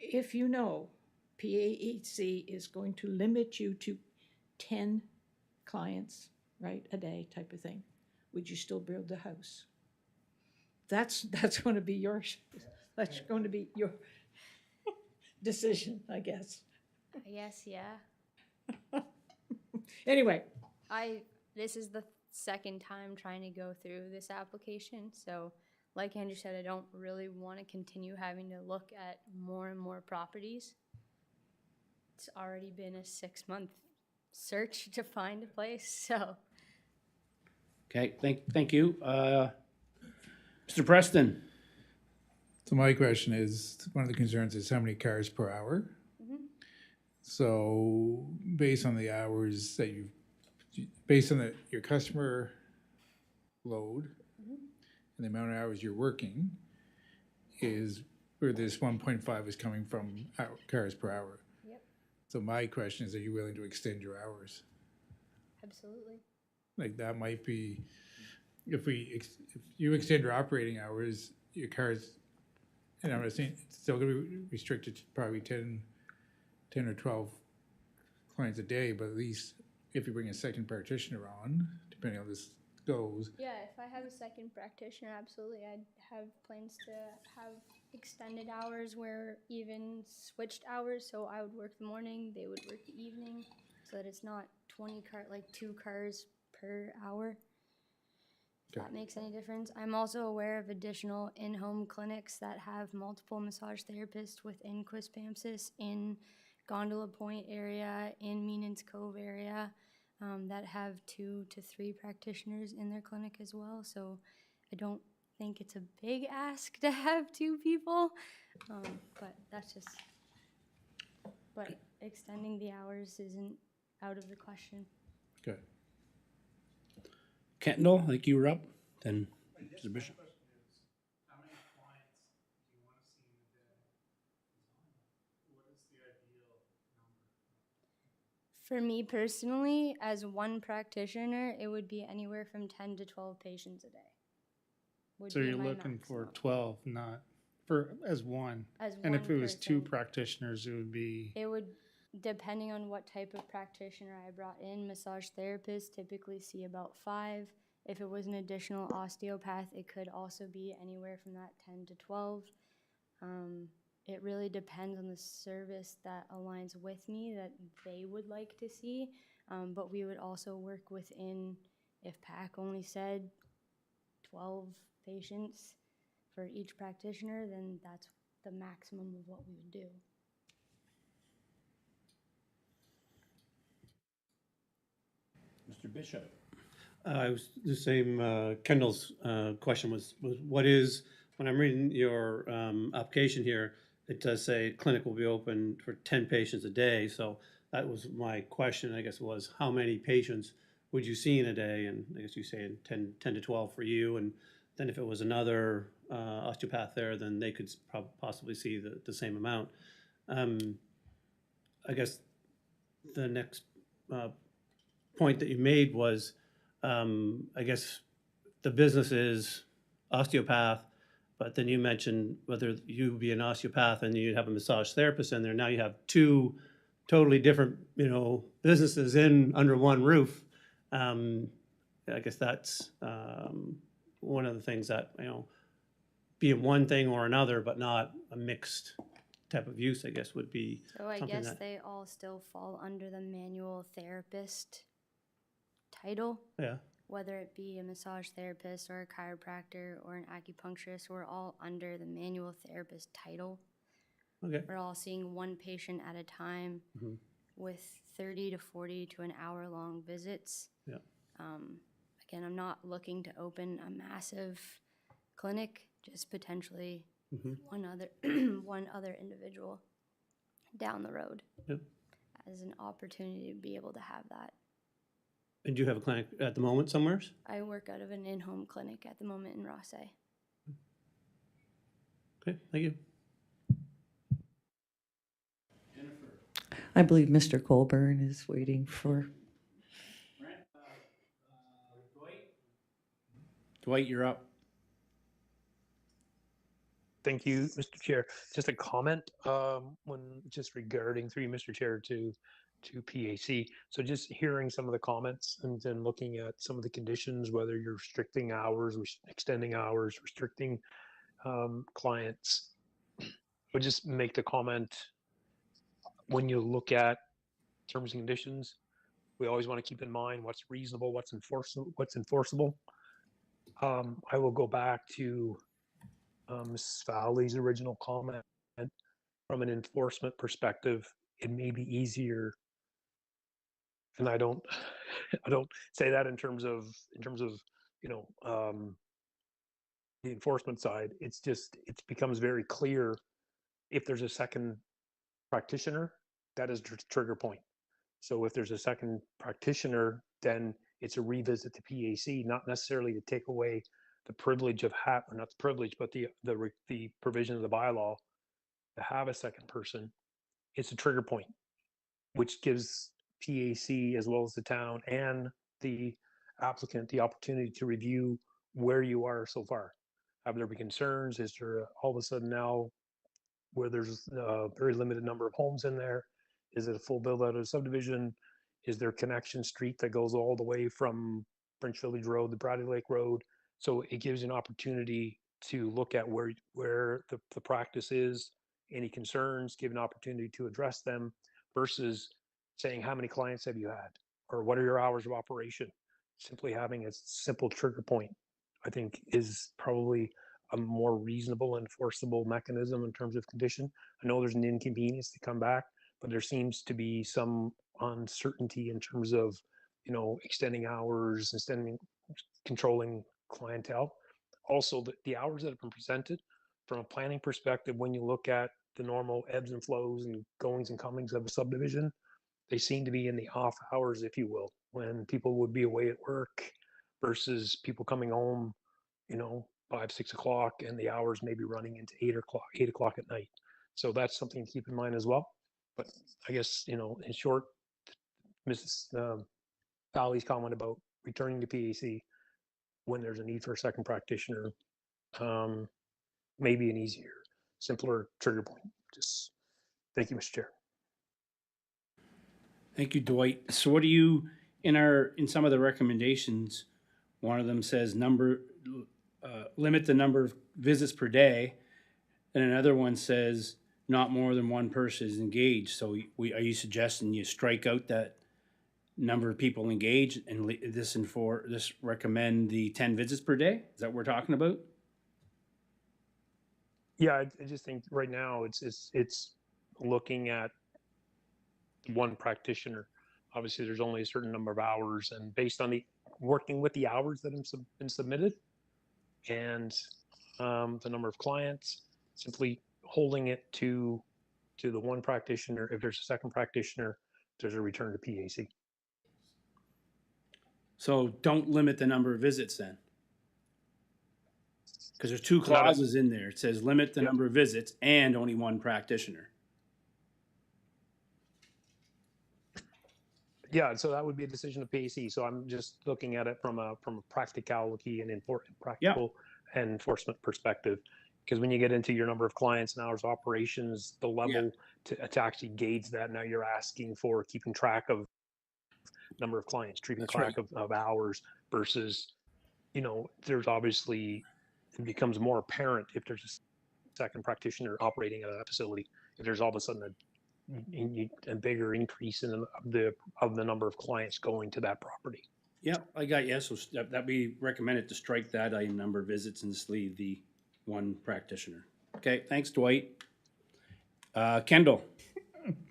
If you know PAC is going to limit you to 10 clients, right, a day type of thing, would you still build the house? That's going to be that's going to be your decision, I guess. I guess, yeah. Anyway, This is the second time trying to go through this application, so like Andrew said, I don't really want to continue having to look at more and more properties. It's already been a 6-month search to find a place, so. Okay, thank you. Mr. Preston? So my question is, one of the concerns is how many cars per hour? So based on the hours that based on your customer load and the amount of hours you're working, is where this 1.5 is coming from cars per hour. Yep. So my question is, are you willing to extend your hours? Absolutely. Like that might be, if you extend your operating hours, your cars, and I'm saying it's still gonna be restricted to probably 10 or 12 clients a day, but at least if you bring a second practitioner on, depending on how this goes. Yeah, if I have a second practitioner, absolutely. I'd have plans to have extended hours where even switched hours, so I would work the morning, they would work the evening, so that it's not 2 cars per hour. If that makes any difference. I'm also aware of additional in-home clinics that have multiple massage therapists within Quispamsis, in Gondola Point area, in Meenan's Cove area, that have 2 to 3 practitioners in their clinic as well. So I don't think it's a big ask to have 2 people, but that's just, but extending the hours isn't out of the question. Okay. Kendall, I think you were up, then Mr. Bishop. how many clients do you want to see in a day? What is the ideal number? For me personally, as one practitioner, it would be anywhere from 10 to 12 patients a day. So you're looking for 12, not as one. As And one if it was 2 person. practitioners, it would be, It would, depending on what type of practitioner I brought in, massage therapists typically see about 5. If it was an additional osteopath, it could also be anywhere from that 10 to 12. It really depends on the service that aligns with me that they would like to see. But we would also work within, if PAC only said 12 patients for each practitioner, then that's the maximum of what we would do. Mr. Bishop? I was the same, Kendall's question was what is, when I'm reading your application here, it does say clinic will be open for 10 patients a day. So that was my question, I guess, was how many patients would you see in a day? And I guess you say 10 to 12 for you, and then if it was another osteopath there, then they could possibly see the same amount. I guess the next point that you made was, I guess the business is osteopath, but then you mentioned whether you be an osteopath and you'd have a massage therapist in there. Now you have two totally different, businesses in under one roof. I guess that's one of the things that, being one thing or another, but not a mixed type of use, I guess, would be So I something guess that, they all still fall under the manual therapist title, yeah, whether it be a massage therapist or a chiropractor or an acupuncturist. We're all under the manual therapist title. okay. We're all seeing one patient at a time Mhm. with 30 to 40 to an hour long visits. Yeah. Again, I'm not looking to open a massive clinic, just potentially Mhm. one other one other individual down the road Yep. as an opportunity to be able to have that. And do you have a clinic at the moment somewhere? I work out of an in-home clinic at the moment in Rossay. Okay, thank you. I believe Mr. Colburn is waiting for. Dwight, you're up. Thank you, Mr. Chair. Just a comment, when just regarding through you, Mr. Chair, to PAC. So just hearing some of the comments and then looking at some of the conditions, whether you're restricting hours, extending hours, restricting clients. Would just make the comment, when you look at terms and conditions, we always want to keep in mind what's reasonable, what's enforceable. I will go back to Ms. Fowley's original comment. From an enforcement perspective, it may be easier, and I don't I don't say that in terms of you know um, the enforcement side. It's just it becomes very clear if there's a second practitioner, that is trigger point. So if there's a second practitioner, then it's a revisit to PAC, not necessarily to take away the privilege of or not the privilege, but the provision of the bylaw to have a second person. It's a trigger point, which gives PAC as well as the town and the applicant the opportunity to review where you are so far. Have there been concerns? Is there all of a sudden now where there's a very limited number of homes in there? Is it a full build out of subdivision? Is there a connection street that goes all the way from French Village Road to Bradley Lake Road? So it gives you an opportunity to look at where the practice is, any concerns, give an opportunity to address them, versus saying how many clients have you had or what are your hours of operation. Simply having a simple trigger point, I think, is probably a more reasonable enforceable mechanism in terms of condition. I know there's an inconvenience to come back, but there seems to be some uncertainty in terms of, extending hours, extending, controlling clientele. Also, the hours that have been presented from a planning perspective, when you look at the normal ebbs and flows and goings and comings of a subdivision, they seem to be in the off hours, if you will, when people would be away at work versus people coming home, 5, 6 o'clock, and the hours may be running into 8 o'clock at night. So that's something to keep in mind as well. But I guess, in short, Mrs. Fowley's comment about returning to PAC when there's a need for a second practitioner, may be an easier, simpler trigger point. Just thank you, Mr. Chair. Thank you, Dwight. So what do you, in some of the recommendations, one of them says limit the number of visits per day, and another one says not more than one person is engaged. So are you suggesting you strike out that number of people engaged and this recommend the 10 visits per day? Is that what we're talking about? Yeah, I just think right now it's looking at one practitioner. Obviously, there's only a certain number of hours, and based on the working with the hours that have been submitted and the number of clients, simply holding it to the one practitioner. If there's a second practitioner, there's a return to PAC. So don't limit the number of visits then. Because there's two Got it. clauses in there. It says limit the Yep. number of visits and only one practitioner. Yeah, so that would be a decision of PAC. So I'm just looking at it from a practicality and practical and enforcement perspective. Because when you get into your number of clients and hours of operations, the level to actually gauge that, now you're asking for keeping track of number of clients, keeping That's track of hours versus, there's obviously, it becomes more apparent if there's a second practitioner operating at a facility. If there's all of a sudden a bigger increase in the number of clients going to that property. Yep, I got you. So that we recommended to strike that item number of visits and just leave the one practitioner. Okay, thanks, Dwight. Kendall.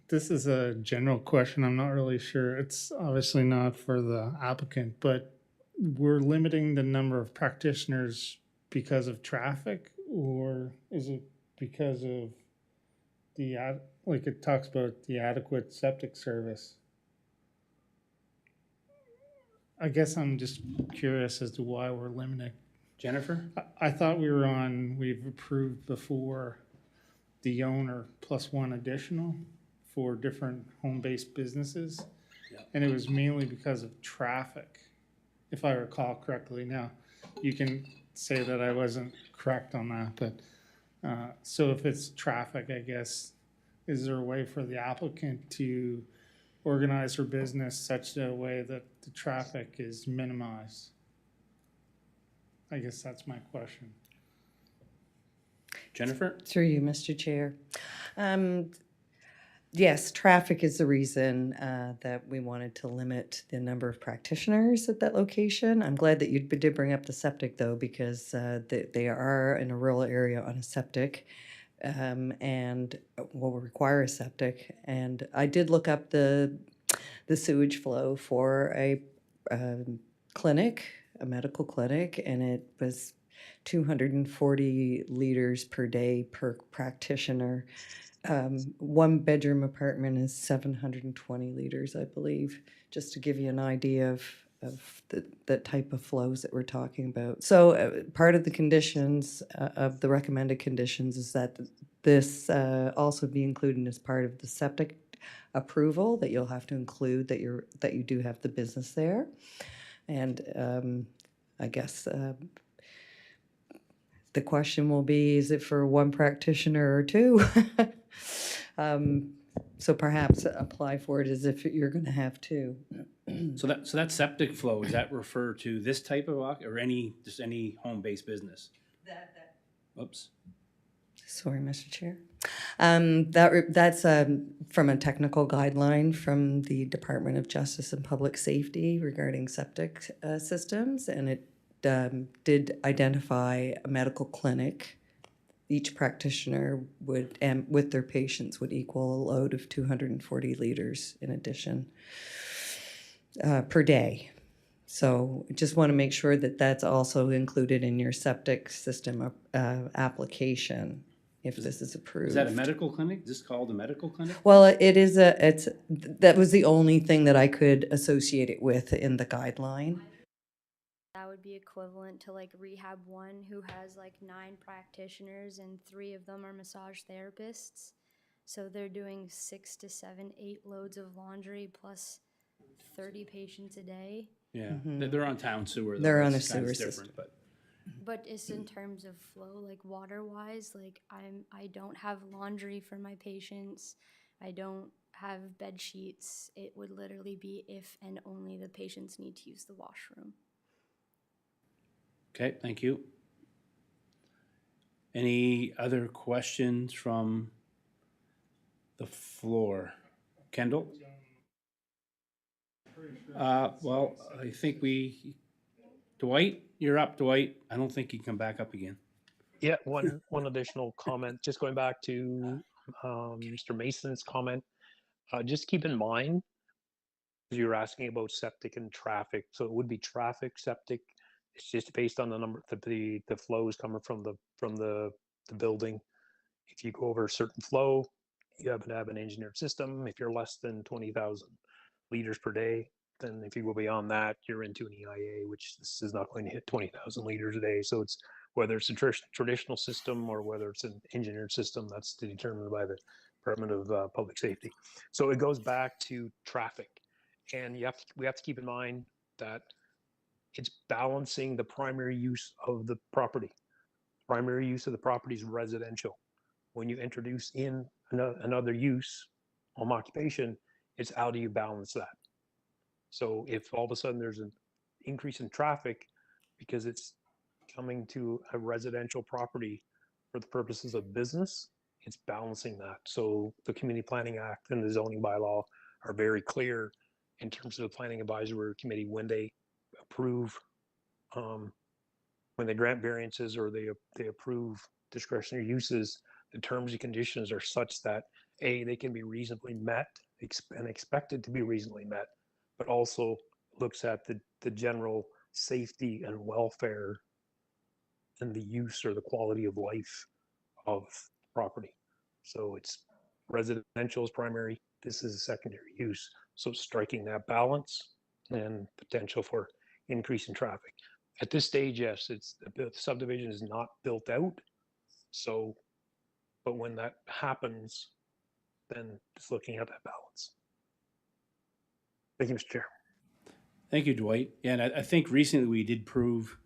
This is a general question. I'm not really sure. It's obviously not for the applicant, but we're limiting the number of practitioners because of traffic, or is it because of like it talks about the adequate septic service? I guess I'm just curious as to why we're limiting. Jennifer? I thought we've approved before the owner plus one additional for different home-based businesses. Yeah. And it was mainly because of traffic, if I recall correctly. Now, you can say that I wasn't correct on that, but so if it's traffic, I guess, is there a way for the applicant to organize her business such a way that the traffic is minimized? I guess that's my question. Jennifer? Through you, Mr. Chair. Yes, traffic is the reason that we wanted to limit the number of practitioners at that location. I'm glad that you did bring up the septic, though, because they are in a rural area on a septic and will require a septic. And I did look up the sewage flow for a clinic, a medical clinic, and it was 240 liters per day per practitioner. One bedroom apartment is 720 liters, I believe, just to give you an idea of the type of flows that we're talking about. So part of the conditions of the recommended conditions is that this also be included as part of the septic approval, that you'll have to include that you do have the business there. And I guess the question will be, is it for one practitioner or two? So perhaps apply for it as if you're going to have two. So that septic flow, does that refer to this type of or just any home-based business? Oops. Sorry, Mr. Chair. That's from a technical guideline from the Department of Justice and Public Safety regarding septic systems, and it did identify a medical clinic. Each practitioner would, and with their patients, would equal a load of 240 liters in addition per day. So just want to make sure that that's also included in your septic system application if this is approved. Is that a medical clinic? Is this called a medical clinic? Well, that was the only thing that I could associate it with in the guideline. That would be equivalent to like Rehab 1, who has like 9 practitioners and 3 of them are massage therapists. So they're doing 6 to 7, 8 loads of laundry plus 30 patients a day. Yeah, they're on town sewer. Though. They're on That's a kinda sewer different, system. But it's in terms of flow, like water-wise, like I don't have laundry for my patients. I don't have bed sheets. It would literally be if and only the patients need to use the washroom. Okay, thank you. Any other questions from the floor? Kendall? Well, I think Dwight, you're up, Dwight. I don't think you can come back up again. Yeah, one additional comment, just going back to Mr. Mason's comment. Just keep in mind, you were asking about septic and traffic, so it would be traffic, septic. It's just based on the number, the flows coming from the building. If you go over a certain flow, you have to have an engineered system. If you're less than 20,000 liters per day, then if you go beyond that, you're into an EIA, which this is not going to hit 20,000 liters a day. So it's whether it's a traditional system or whether it's an engineered system, that's determined by the Department of Public Safety. So it goes back to traffic, and we have to keep in mind that it's balancing the primary use of the property. Primary use of the property is residential. When you introduce in another use, home occupation, it's how do you balance that? So if all of a sudden there's an increase in traffic because it's coming to a residential property for the purposes of business, it's balancing that. So the Community Planning Act and the zoning bylaw are very clear in terms of the Planning Advisory Committee when they approve, when they grant variances or they approve discretionary uses. The terms and conditions are such that they can be reasonably met and expected to be reasonably met, but also looks at the general safety and welfare and the use or the quality of life of property. So it's residential is primary, this is a secondary use. So striking that balance and potential for increase in traffic. At this stage, yes, the subdivision is not built out. So, but when that happens, then it's looking at that balance. Thank you, Mr. Chair. Thank you, Dwight. Yeah, and I think recently we did prove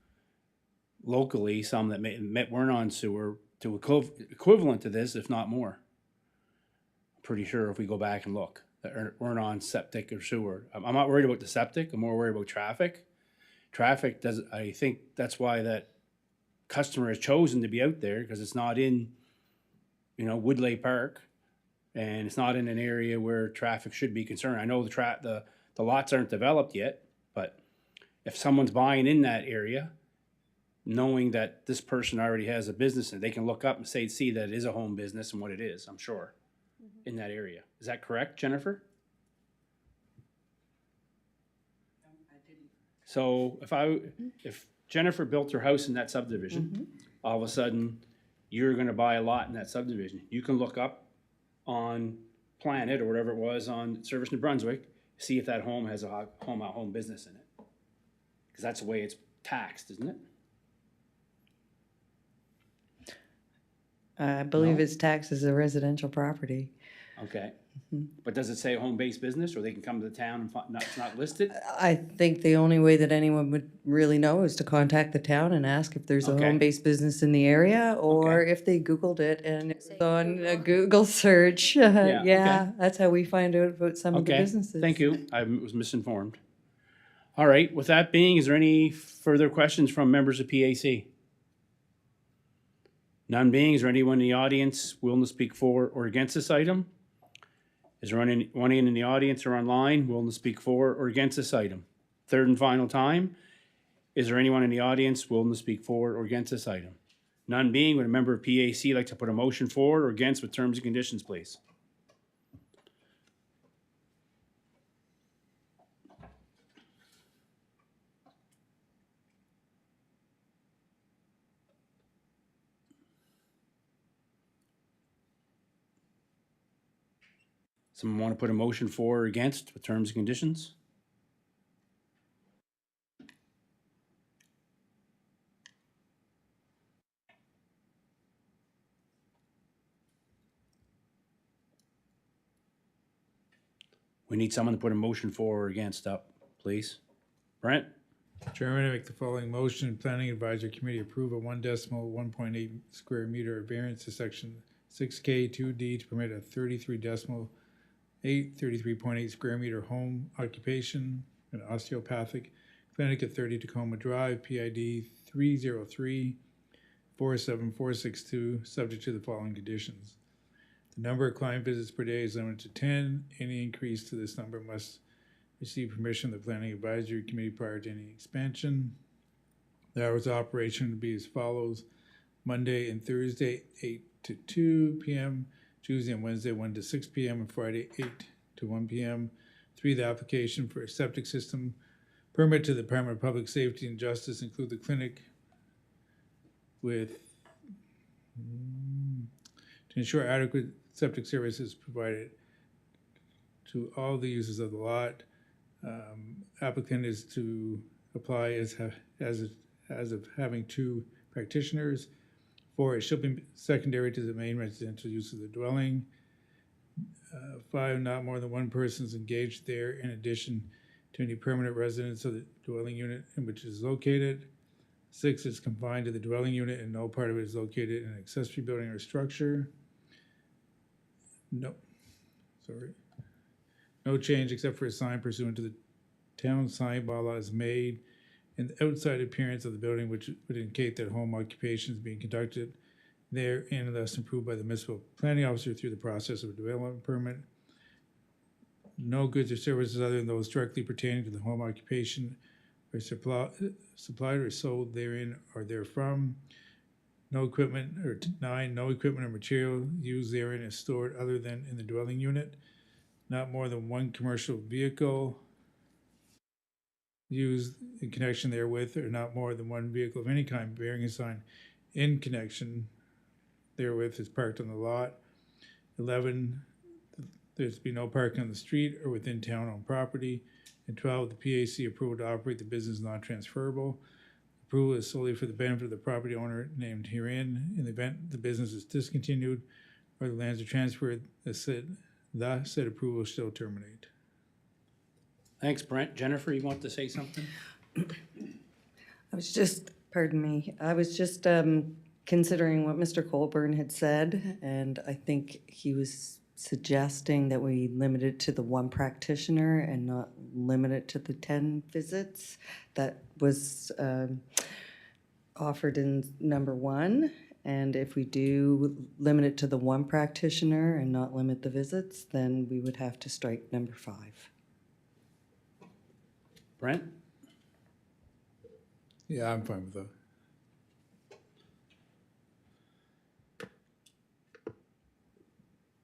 locally some that weren't on sewer to equivalent to this, if not more. I'm pretty sure if we go back and look, that weren't on septic or sewer. I'm not worried about the septic. I'm more worried about traffic. Traffic does. I think that's why that customer has chosen to be out there, because it's not in, Woodley Park, and it's not in an area where traffic should be concerned. I know the lots aren't developed yet, but if someone's buying in that area, knowing that this person already has a business, and they can look up and see that it is a home business and what it is, I'm sure, in that area. Is that correct, Jennifer? So if Jennifer built her house in that subdivision, all of a sudden you're going to buy a lot in that subdivision. You can look up on Planet or whatever it was on Service New Brunswick, see if that home has a home business in it, because that's the way it's taxed, isn't it? I believe No? it's taxed as a residential property. Okay. But does it say home-based business, or they can come to the town and it's not listed? I think the only way that anyone would really know is to contact the town and ask if there's a Okay. home-based business in the area, or Okay. if they Googled it and it's on a Google search. Yeah, Yeah, okay. that's how we find out about some of the Okay, businesses. thank you. I was misinformed. All right, with that being, is there any further questions from members of PAC? None being, is there anyone in the audience willing to speak for or against this item? Is there anyone in the audience or online willing to speak for or against this item? Third and final time, is there anyone in the audience willing to speak for or against this item? None being, would a member of PAC like to put a motion for or against with terms and conditions, please? Someone want to put a motion for or against with terms and conditions? We need someone to put a motion for or against up, please. Brent? Chairman, I make the following motion: Planning Advisory Committee approve a 1.8 square meter variance to section 6K 2D to permit a 33.8 square meter home occupation, an osteopathic clinic at 30 Tacoma Drive, PID 303-47462, subject to the following conditions. The number of client visits per day is limited to 10. Any increase to this number must receive permission of the Planning Advisory Committee prior to any expansion. The hours of operation would be as follows: Monday and Thursday, 8 to 2 p.m., Tuesday and Wednesday, 1 to 6 p.m., and Friday, 8 to 1 p.m. 3, the application for a septic system permit to the Department of Public Safety and Justice include the clinic with to ensure adequate septic services provided to all the users of the lot. Applicant is to apply as of having 2 practitioners. 4, it shall be secondary to the main residential use of the dwelling. 5, not more than 1 person is engaged there in addition to any permanent residence of the dwelling unit in which it is located. 6, it's confined to the dwelling unit and no part of it is located in an accessory building or structure. No change except for a sign pursuant to the town sign bylaw is made in the outside appearance of the building, which would indicate that home occupation is being conducted there and thus improved by the municipal planning officer through the process of a development permit. No goods or services other than those directly pertaining to the home occupation are supplied or sold therein or therefrom. No equipment, or 9, no equipment or material used therein is stored other than in the dwelling unit. Not more than 1 commercial vehicle used in connection therewith, or not more than 1 vehicle of any kind bearing a sign in connection therewith is parked on the lot. 11, there's to be no parking on the street or within town-owned property. And 12, the PAC approval to operate the business is not transferable. Approval is solely for the benefit of the property owner named herein. In the event the business is discontinued or the lands are transferred, the said approval shall terminate. Thanks, Brent. Jennifer, you want to say something? I was just considering what Mr. Colburn had said, and I think he was suggesting that we limit it to the 1 practitioner and not limit it to the 10 visits that was offered in number 1. And if we do limit it to the 1 practitioner and not limit the visits, then we would have to strike number 5. Brent? Yeah, I'm fine with that.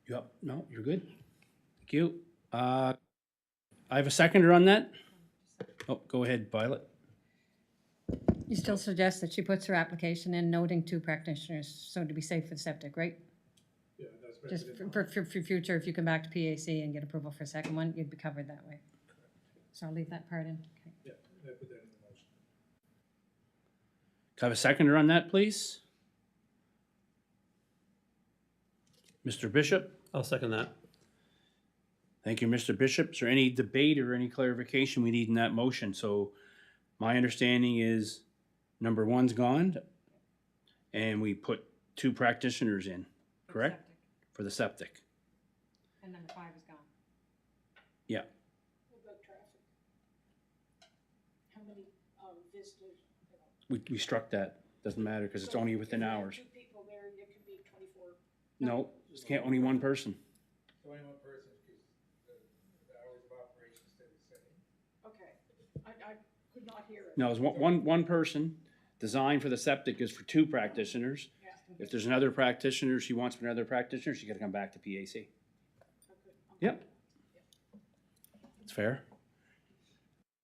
Yep, no, you're good. Thank you. I have a seconder on that. Oh, go ahead, Violet. You still suggest that she puts her application in noting 2 practitioners, so to be safe for the septic, right? Yeah, that's Just for future, if you come back to PAC and get approval for a second one, you'd be covered that way. So I'll leave that part in. Okay. Yeah, I put that in the motion. Can I have a seconder on that, please? Mr. Bishop? I'll second that. Thank you, Mr. Bishop. Is there any debate or any clarification we need in that motion? So my understanding is number 1's gone and we put 2 practitioners in, correct? For the septic. And number 5 is gone. Yeah. What about traffic? How many visitors? We struck that. Doesn't matter because it's only within hours. 2 people there, it can be 24. No, it's can't only 1 person. Only 1 person because the hours of operation stay the same. Okay, I could not hear it. No, it's one person. Design for the septic is for 2 practitioners. Yeah. If there's another practitioner, she wants another practitioner, she gotta come back to PAC. Yep. That's fair.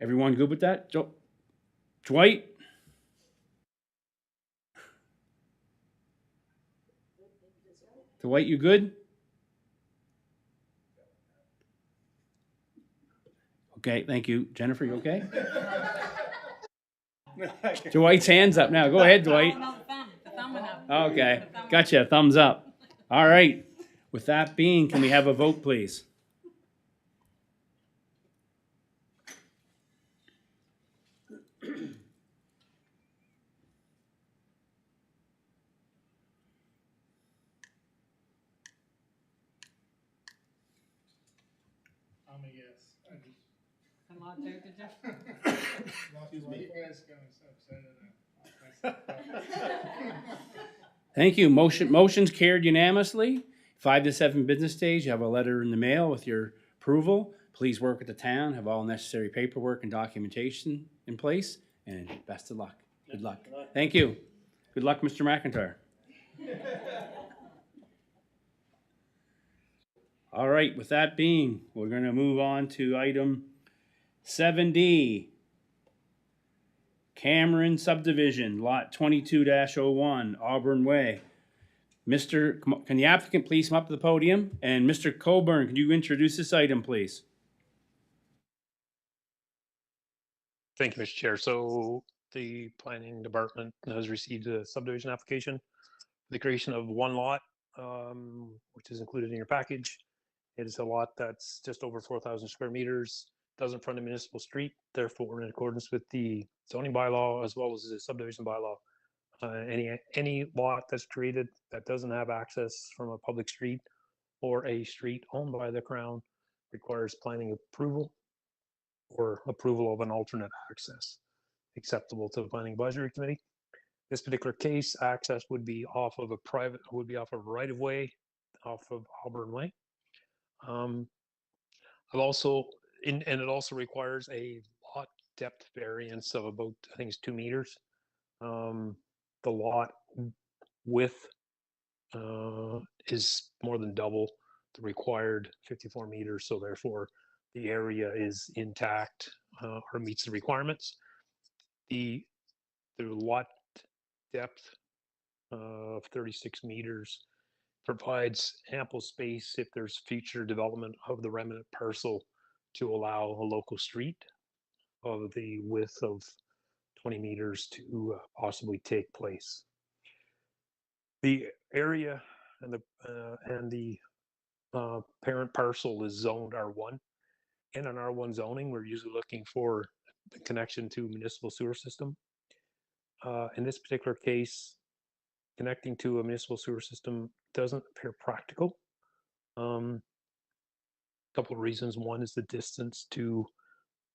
Everyone good with that? Dwight? Dwight, you good? Okay, thank you. Jennifer, you okay? Dwight's hands up now. Go ahead, Dwight. The thumb went up. Okay, gotcha. Thumbs up. All right. With that being, can we have a vote, please? I'm a yes. I just I'm on there, did you? lost my voice going so upset. Thank you. Motion's carried unanimously. 5 to 7 business days. You have a letter in the mail with your approval. Please work with the town, have all necessary paperwork and documentation in place, and best of luck. Good luck. Thank you. Good luck, Mr. McIntyre. All right, with that being, we're gonna move on to item 7D. Cameron subdivision, lot 22-01, Auburn Way. Can the applicant please come up to the podium? And Mr. Colburn, can you introduce this item, please? Thank you, Mr. Chair. So the planning department has received a subdivision application for the creation of one lot, which is included in your package. It is a lot that's just over 4,000 square meters, doesn't front a municipal street, therefore in accordance with the zoning bylaw as well as the subdivision bylaw. Any lot that's created that doesn't have access from a public street or a street owned by the Crown requires planning approval or approval of an alternate access acceptable to the Planning Advisory Committee. This particular case, access would be off of right of way, off of Auburn Way. I've also, and it also requires a lot depth variance of about, I think it's 2 meters. The lot width is more than double the required 54 meters, so therefore the area is intact or meets the requirements. The lot depth of 36 meters provides ample space if there's future development of the remnant parcel to allow a local street of the width of 20 meters to possibly take place. The area and the parent parcel is zoned R1. In an R1 zoning, we're usually looking for the connection to municipal sewer system. In this particular case, connecting to a municipal sewer system doesn't appear practical. A couple of reasons. One is the distance to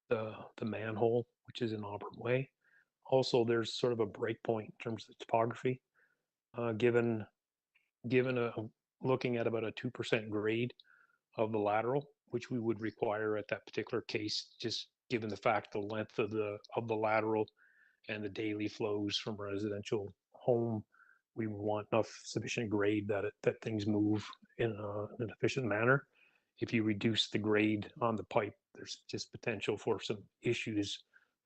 the manhole, which is in Auburn Way. Also, there's sort of a breakpoint in terms of topography. Given looking at about a 2% grade of the lateral, which we would require at that particular case, just given the fact the length of the lateral and the daily flows from residential home, we want enough sufficient grade that things move in an efficient manner. If you reduce the grade on the pipe, there's just potential for some issues,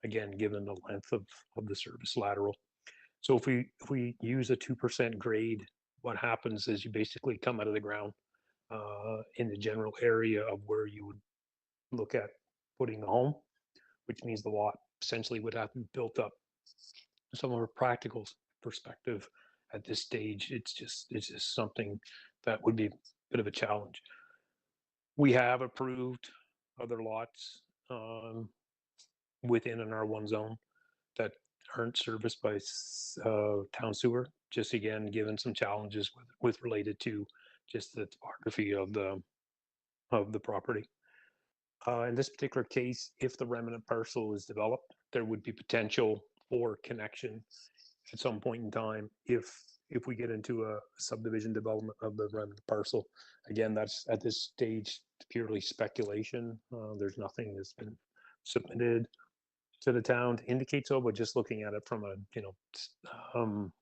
again, given the length of the service lateral. So if we use a 2% grade, what happens is you basically come out of the ground in the general area of where you would look at putting the home, which means the lot essentially would have to be built up. From a practical perspective, at this stage, it's just something that would be a bit of a challenge. We have approved other lots within an R1 zone that aren't serviced by town sewer, just again, given some challenges with related to just the topography of the property. In this particular case, if the remnant parcel is developed, there would be potential for connection at some point in time if we get into a subdivision development of the remnant parcel. Again, that's at this stage purely speculation. There's nothing that's been submitted to the town to indicate so, but just looking at it from a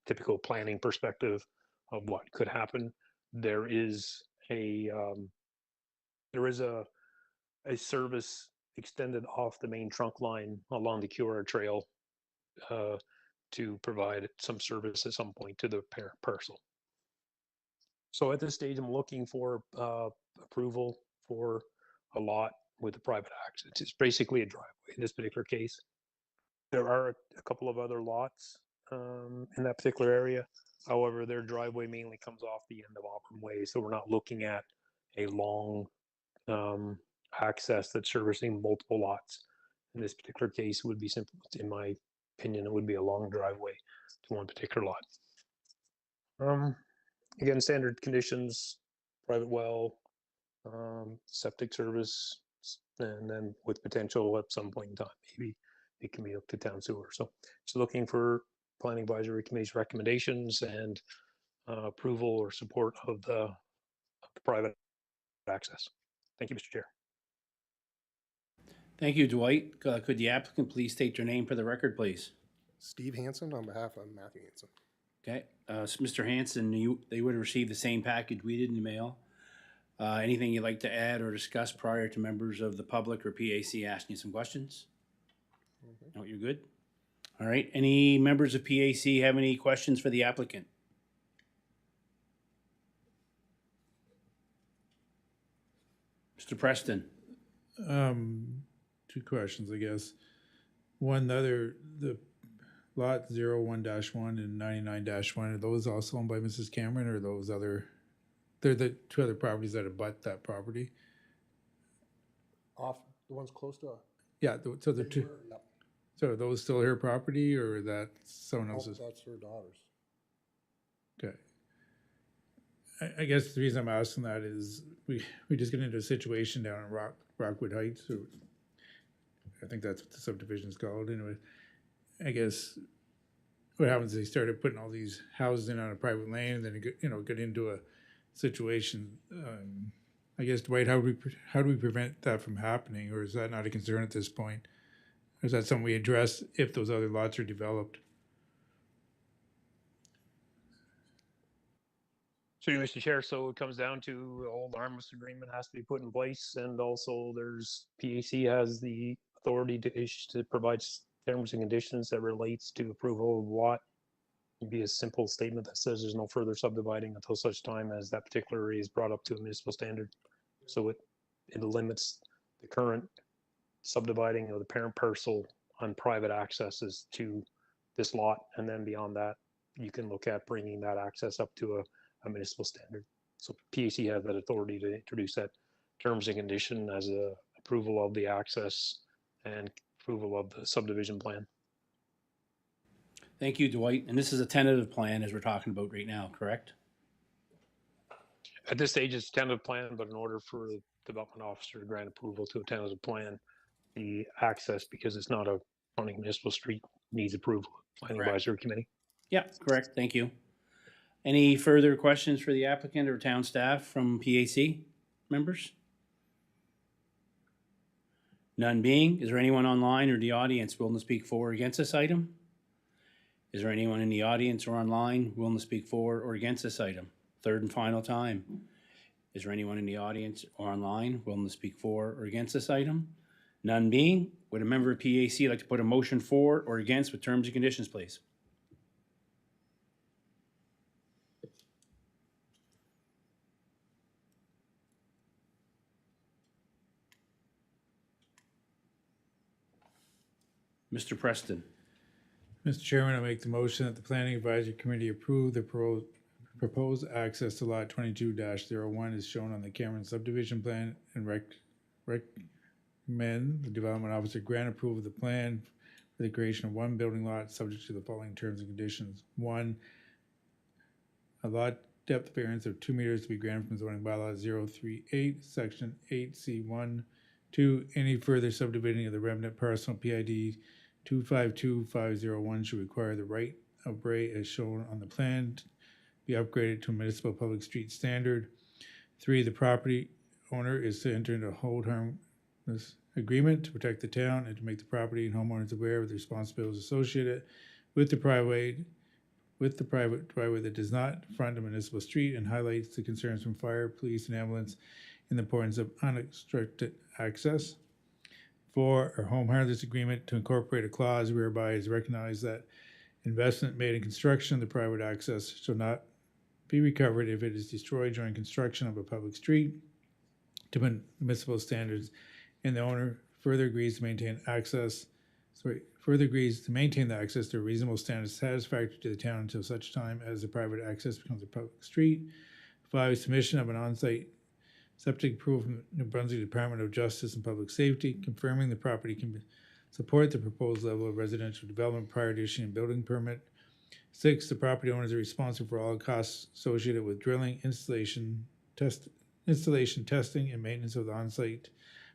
typical planning perspective of what could happen, there is a service extended off the main trunk line along the QR trail to provide some service at some point to the parent parcel. So at this stage, I'm looking for approval for a lot with a private access. It's basically a driveway in this particular case. There are a couple of other lots in that particular area. However, their driveway mainly comes off the end of Auburn Way, so we're not looking at a long access that's servicing multiple lots. In this particular case, it would be simple. In my opinion, it would be a long driveway to one particular lot. Again, standard conditions, private well, septic service, and then with potential at some point in time, maybe it can be up to town sewer. So looking for Planning Advisory Committee's recommendations and approval or support of the private access. Thank you, Mr. Chair. Thank you, Dwight. Could the applicant please state your name for the record, please? Steve Hansen on behalf of Matthew Hansen. Okay, Mr. Hanson, they would have received the same package we did in the mail. Anything you'd like to add or discuss prior to members of the public or PAC asking you some questions? No, you're good? All right, any members of PAC have any questions for the applicant? Mr. Preston. 2 questions, I guess. the lot 01-1 and 99-1, are those also owned by Mrs. Cameron, or those other, they're the two other properties that abut that property? Off, the ones close to us. Yeah, so the two, Yep. so are those still her property, or that someone Oh, else's? that's her daughter's. Okay. I guess the reason I'm asking that is we just get into a situation down in Rockwood Heights, or I think that's what the subdivision's called anyway. I guess what happens is they started putting all these houses in on a private lane, and then get into a situation. I guess, Dwight, how do we prevent that from happening, or is that not a concern at this point? Or is that something we address if those other lots are developed? So, Mr. Chair, so it comes down to all the harmless agreement has to be put in place, and also there's PAC has the authority to provide terms and conditions that relates to approval of lot. It'd be a simple statement that says there's no further subdividing until such time as that particular area is brought up to a municipal standard. So it limits the current subdividing of the parent parcel on private accesses to this lot, and then beyond that, you can look at bringing that access up to a municipal standard. So PAC has that authority to introduce that terms and condition as a approval of the access and approval of the subdivision plan. Thank you, Dwight. And this is a tentative plan as we're talking about right now, correct? At this stage, it's a tentative plan, but in order for the development officer to grant approval to a tentative plan, the access, because it's not a running municipal street, needs approval of the planning Correct. advisory committee. Yeah, correct. Thank you. Any further questions for the applicant or town staff from PAC members? None being, is there anyone online or the audience willing to speak for or against this item? Is there anyone in the audience or online willing to speak for or against this item? Third and final time. Is there anyone in the audience or online willing to speak for or against this item? None being, would a member of PAC like to put a motion for or against with terms and conditions, please? Mr. Preston. Mr. Chairman, I make the motion that the Planning Advisory Committee approve the proposed access to lot 22-01 as shown on the Cameron subdivision plan, and recommend the development officer grant approval of the plan for the creation of one building lot subject to the following terms and conditions. 1, a lot depth variance of 2 meters to be granted from zoning bylaw 038, section 8C1. 2, any further subdividing of the remnant parcel PID 252501 should require the right of way as shown on the plan to be upgraded to a municipal public street standard. 3, the property owner is to enter into a hold harmless agreement to protect the town and to make the property and homeowners aware of the responsibilities associated with the private driveway that does not front a municipal street and highlights the concerns from fire, police, and ambulance and the importance of unobstructed access. 4, a home harmless agreement to incorporate a clause whereby it is recognized that investment made in construction of the private access shall not be recovered if it is destroyed during construction of a public street to municipal standards, and the owner further agrees to maintain the access to a reasonable standard satisfactory to the town until such time as the private access becomes a public street. 5, submission of an on-site septic approval from the New Brunswick Department of Justice and Public Safety, confirming the property can support the proposed level of residential development prior to issuing a building permit. 6, the property owners are responsible for all costs associated with drilling, installation, testing, and maintenance of the on-site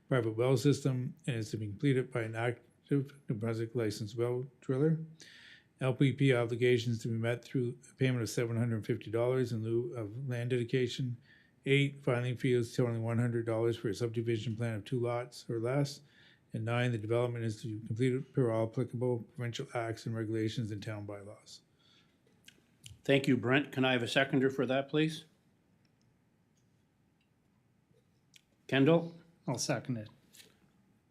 private well system, and is to be completed by an active New Brunswick licensed well driller. LPP obligations to be met through a payment of $750 in lieu of land dedication. 8, filing fees totaling $100 for a subdivision plan of 2 lots or less. And 9, the development is to be completed per all applicable provincial acts and regulations and town bylaws. Thank you, Brent. Can I have a seconder for that, please? Kendall? I'll second it.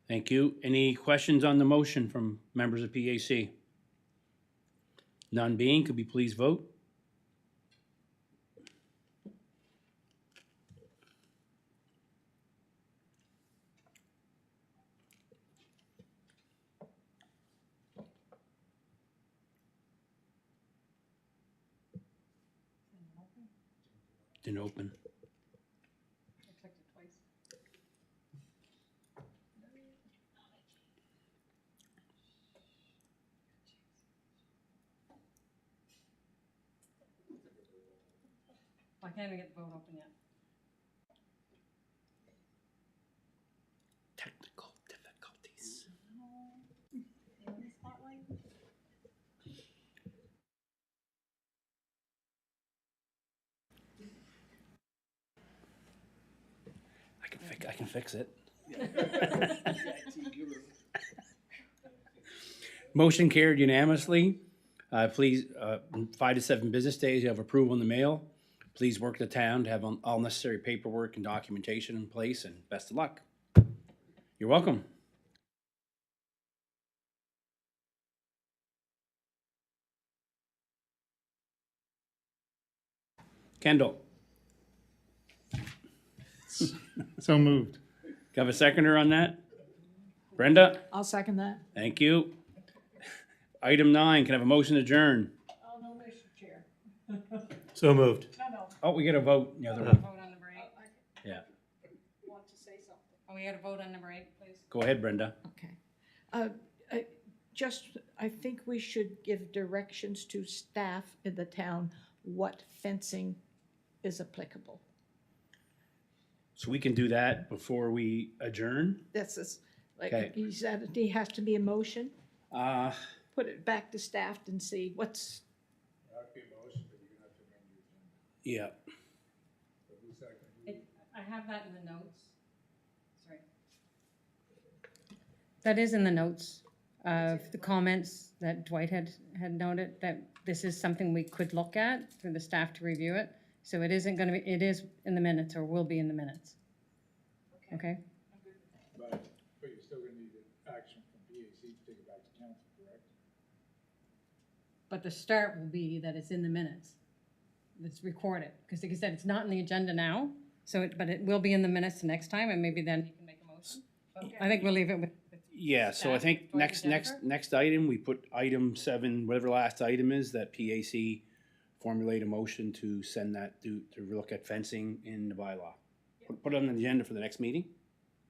Thank you. Any questions on the motion from members of PAC? None being, could we please vote? Didn't open. I can't even get the vote open yet. Technical difficulties. I can fix it. Motion carried unanimously. Please, 5 to 7 business days, you have approval in the mail. Please work the town to have all necessary paperwork and documentation in place, and best of luck. You're welcome. Kendall, So moved. have a seconder on that? Brenda? I'll second that. Thank you. Item 9, can I have a motion to adjourn? Oh, no, Mr. Chair. So moved. No. Oh, we got to vote the other one. Vote on number 8. Yeah. Want to say something? Oh, we gotta vote on number 8, please. Go ahead, Brenda. Okay. I think we should give directions to staff in the town what fencing is applicable. So we can do that before we adjourn? This is, like, Okay. he said, it has to be a motion. Uh, Put it back to staff and see what's, yeah. I have that in the notes. Sorry. That is in the notes of the comments that Dwight had noted, that this is something we could look at for the staff to review it. So it isn't gonna be, it is in the minutes, or will be in the minutes. Okay? But you're still gonna need action from PAC to take it back to council, correct? But the start will be that it's in the minutes. It's recorded, because like I said, it's not in the agenda now, so but it will be in the minutes next time, and maybe then you can make a motion. But I think we'll leave it with Yeah, so I Staff, think Dwight and next item, we put item 7, whatever last item is, that PAC formulate a motion to send that to look at fencing in the bylaw. Put it on the agenda for the next meeting?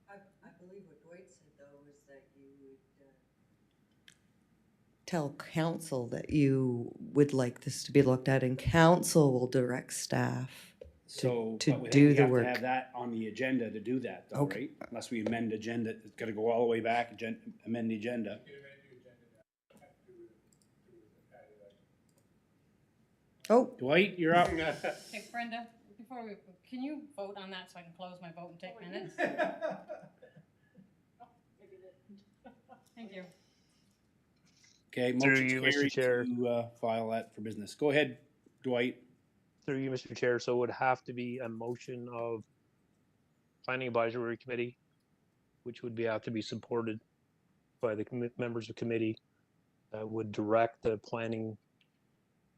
I believe what Dwight said, though, is that you would tell council that you would like this to be looked at, and council will direct staff So, to but we do have the to work. have that on the agenda to do that, though, Okay. right? Unless we amend agenda, it's gotta go all the way back, amend the agenda. Oh, Dwight, you're up. Hey, Brenda, before we, can you vote on that so I can close my vote and take minutes? Thank you. Okay, Through motion you, Mr. carried Chair. to file that for business. Go ahead, Dwight. Through you, Mr. Chair, so it would have to be a motion of Planning Advisory Committee, which would have to be supported by the members of committee that would direct the Planning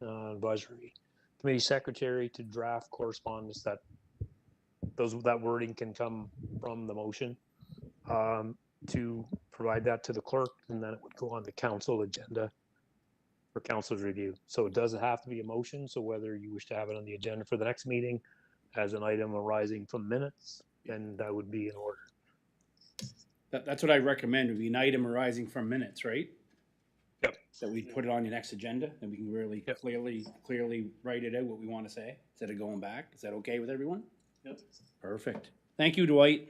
Advisory Committee Secretary to draft correspondence that wording can come from the motion, to provide that to the clerk, and then it would go on the council agenda for council's review. So it doesn't have to be a motion. So whether you wish to have it on the agenda for the next meeting as an item arising from minutes, then that would be in order. That's what I recommend, would be an item arising from minutes, right? Yep. That we put it on the next agenda, and we can really Yep. clearly write it out what we want to say, instead of going back. Is that okay with everyone? Yep. Perfect. Thank you, Dwight.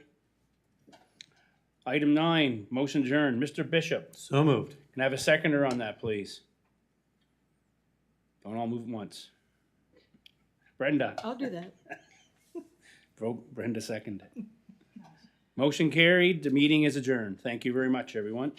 Item 9, motion adjourned. Mr. Bishop, So moved. can I have a seconder on that, please? Don't all move at once. Brenda, I'll do that. vote Brenda second. Motion carried. The meeting is adjourned. Thank you very much, everyone.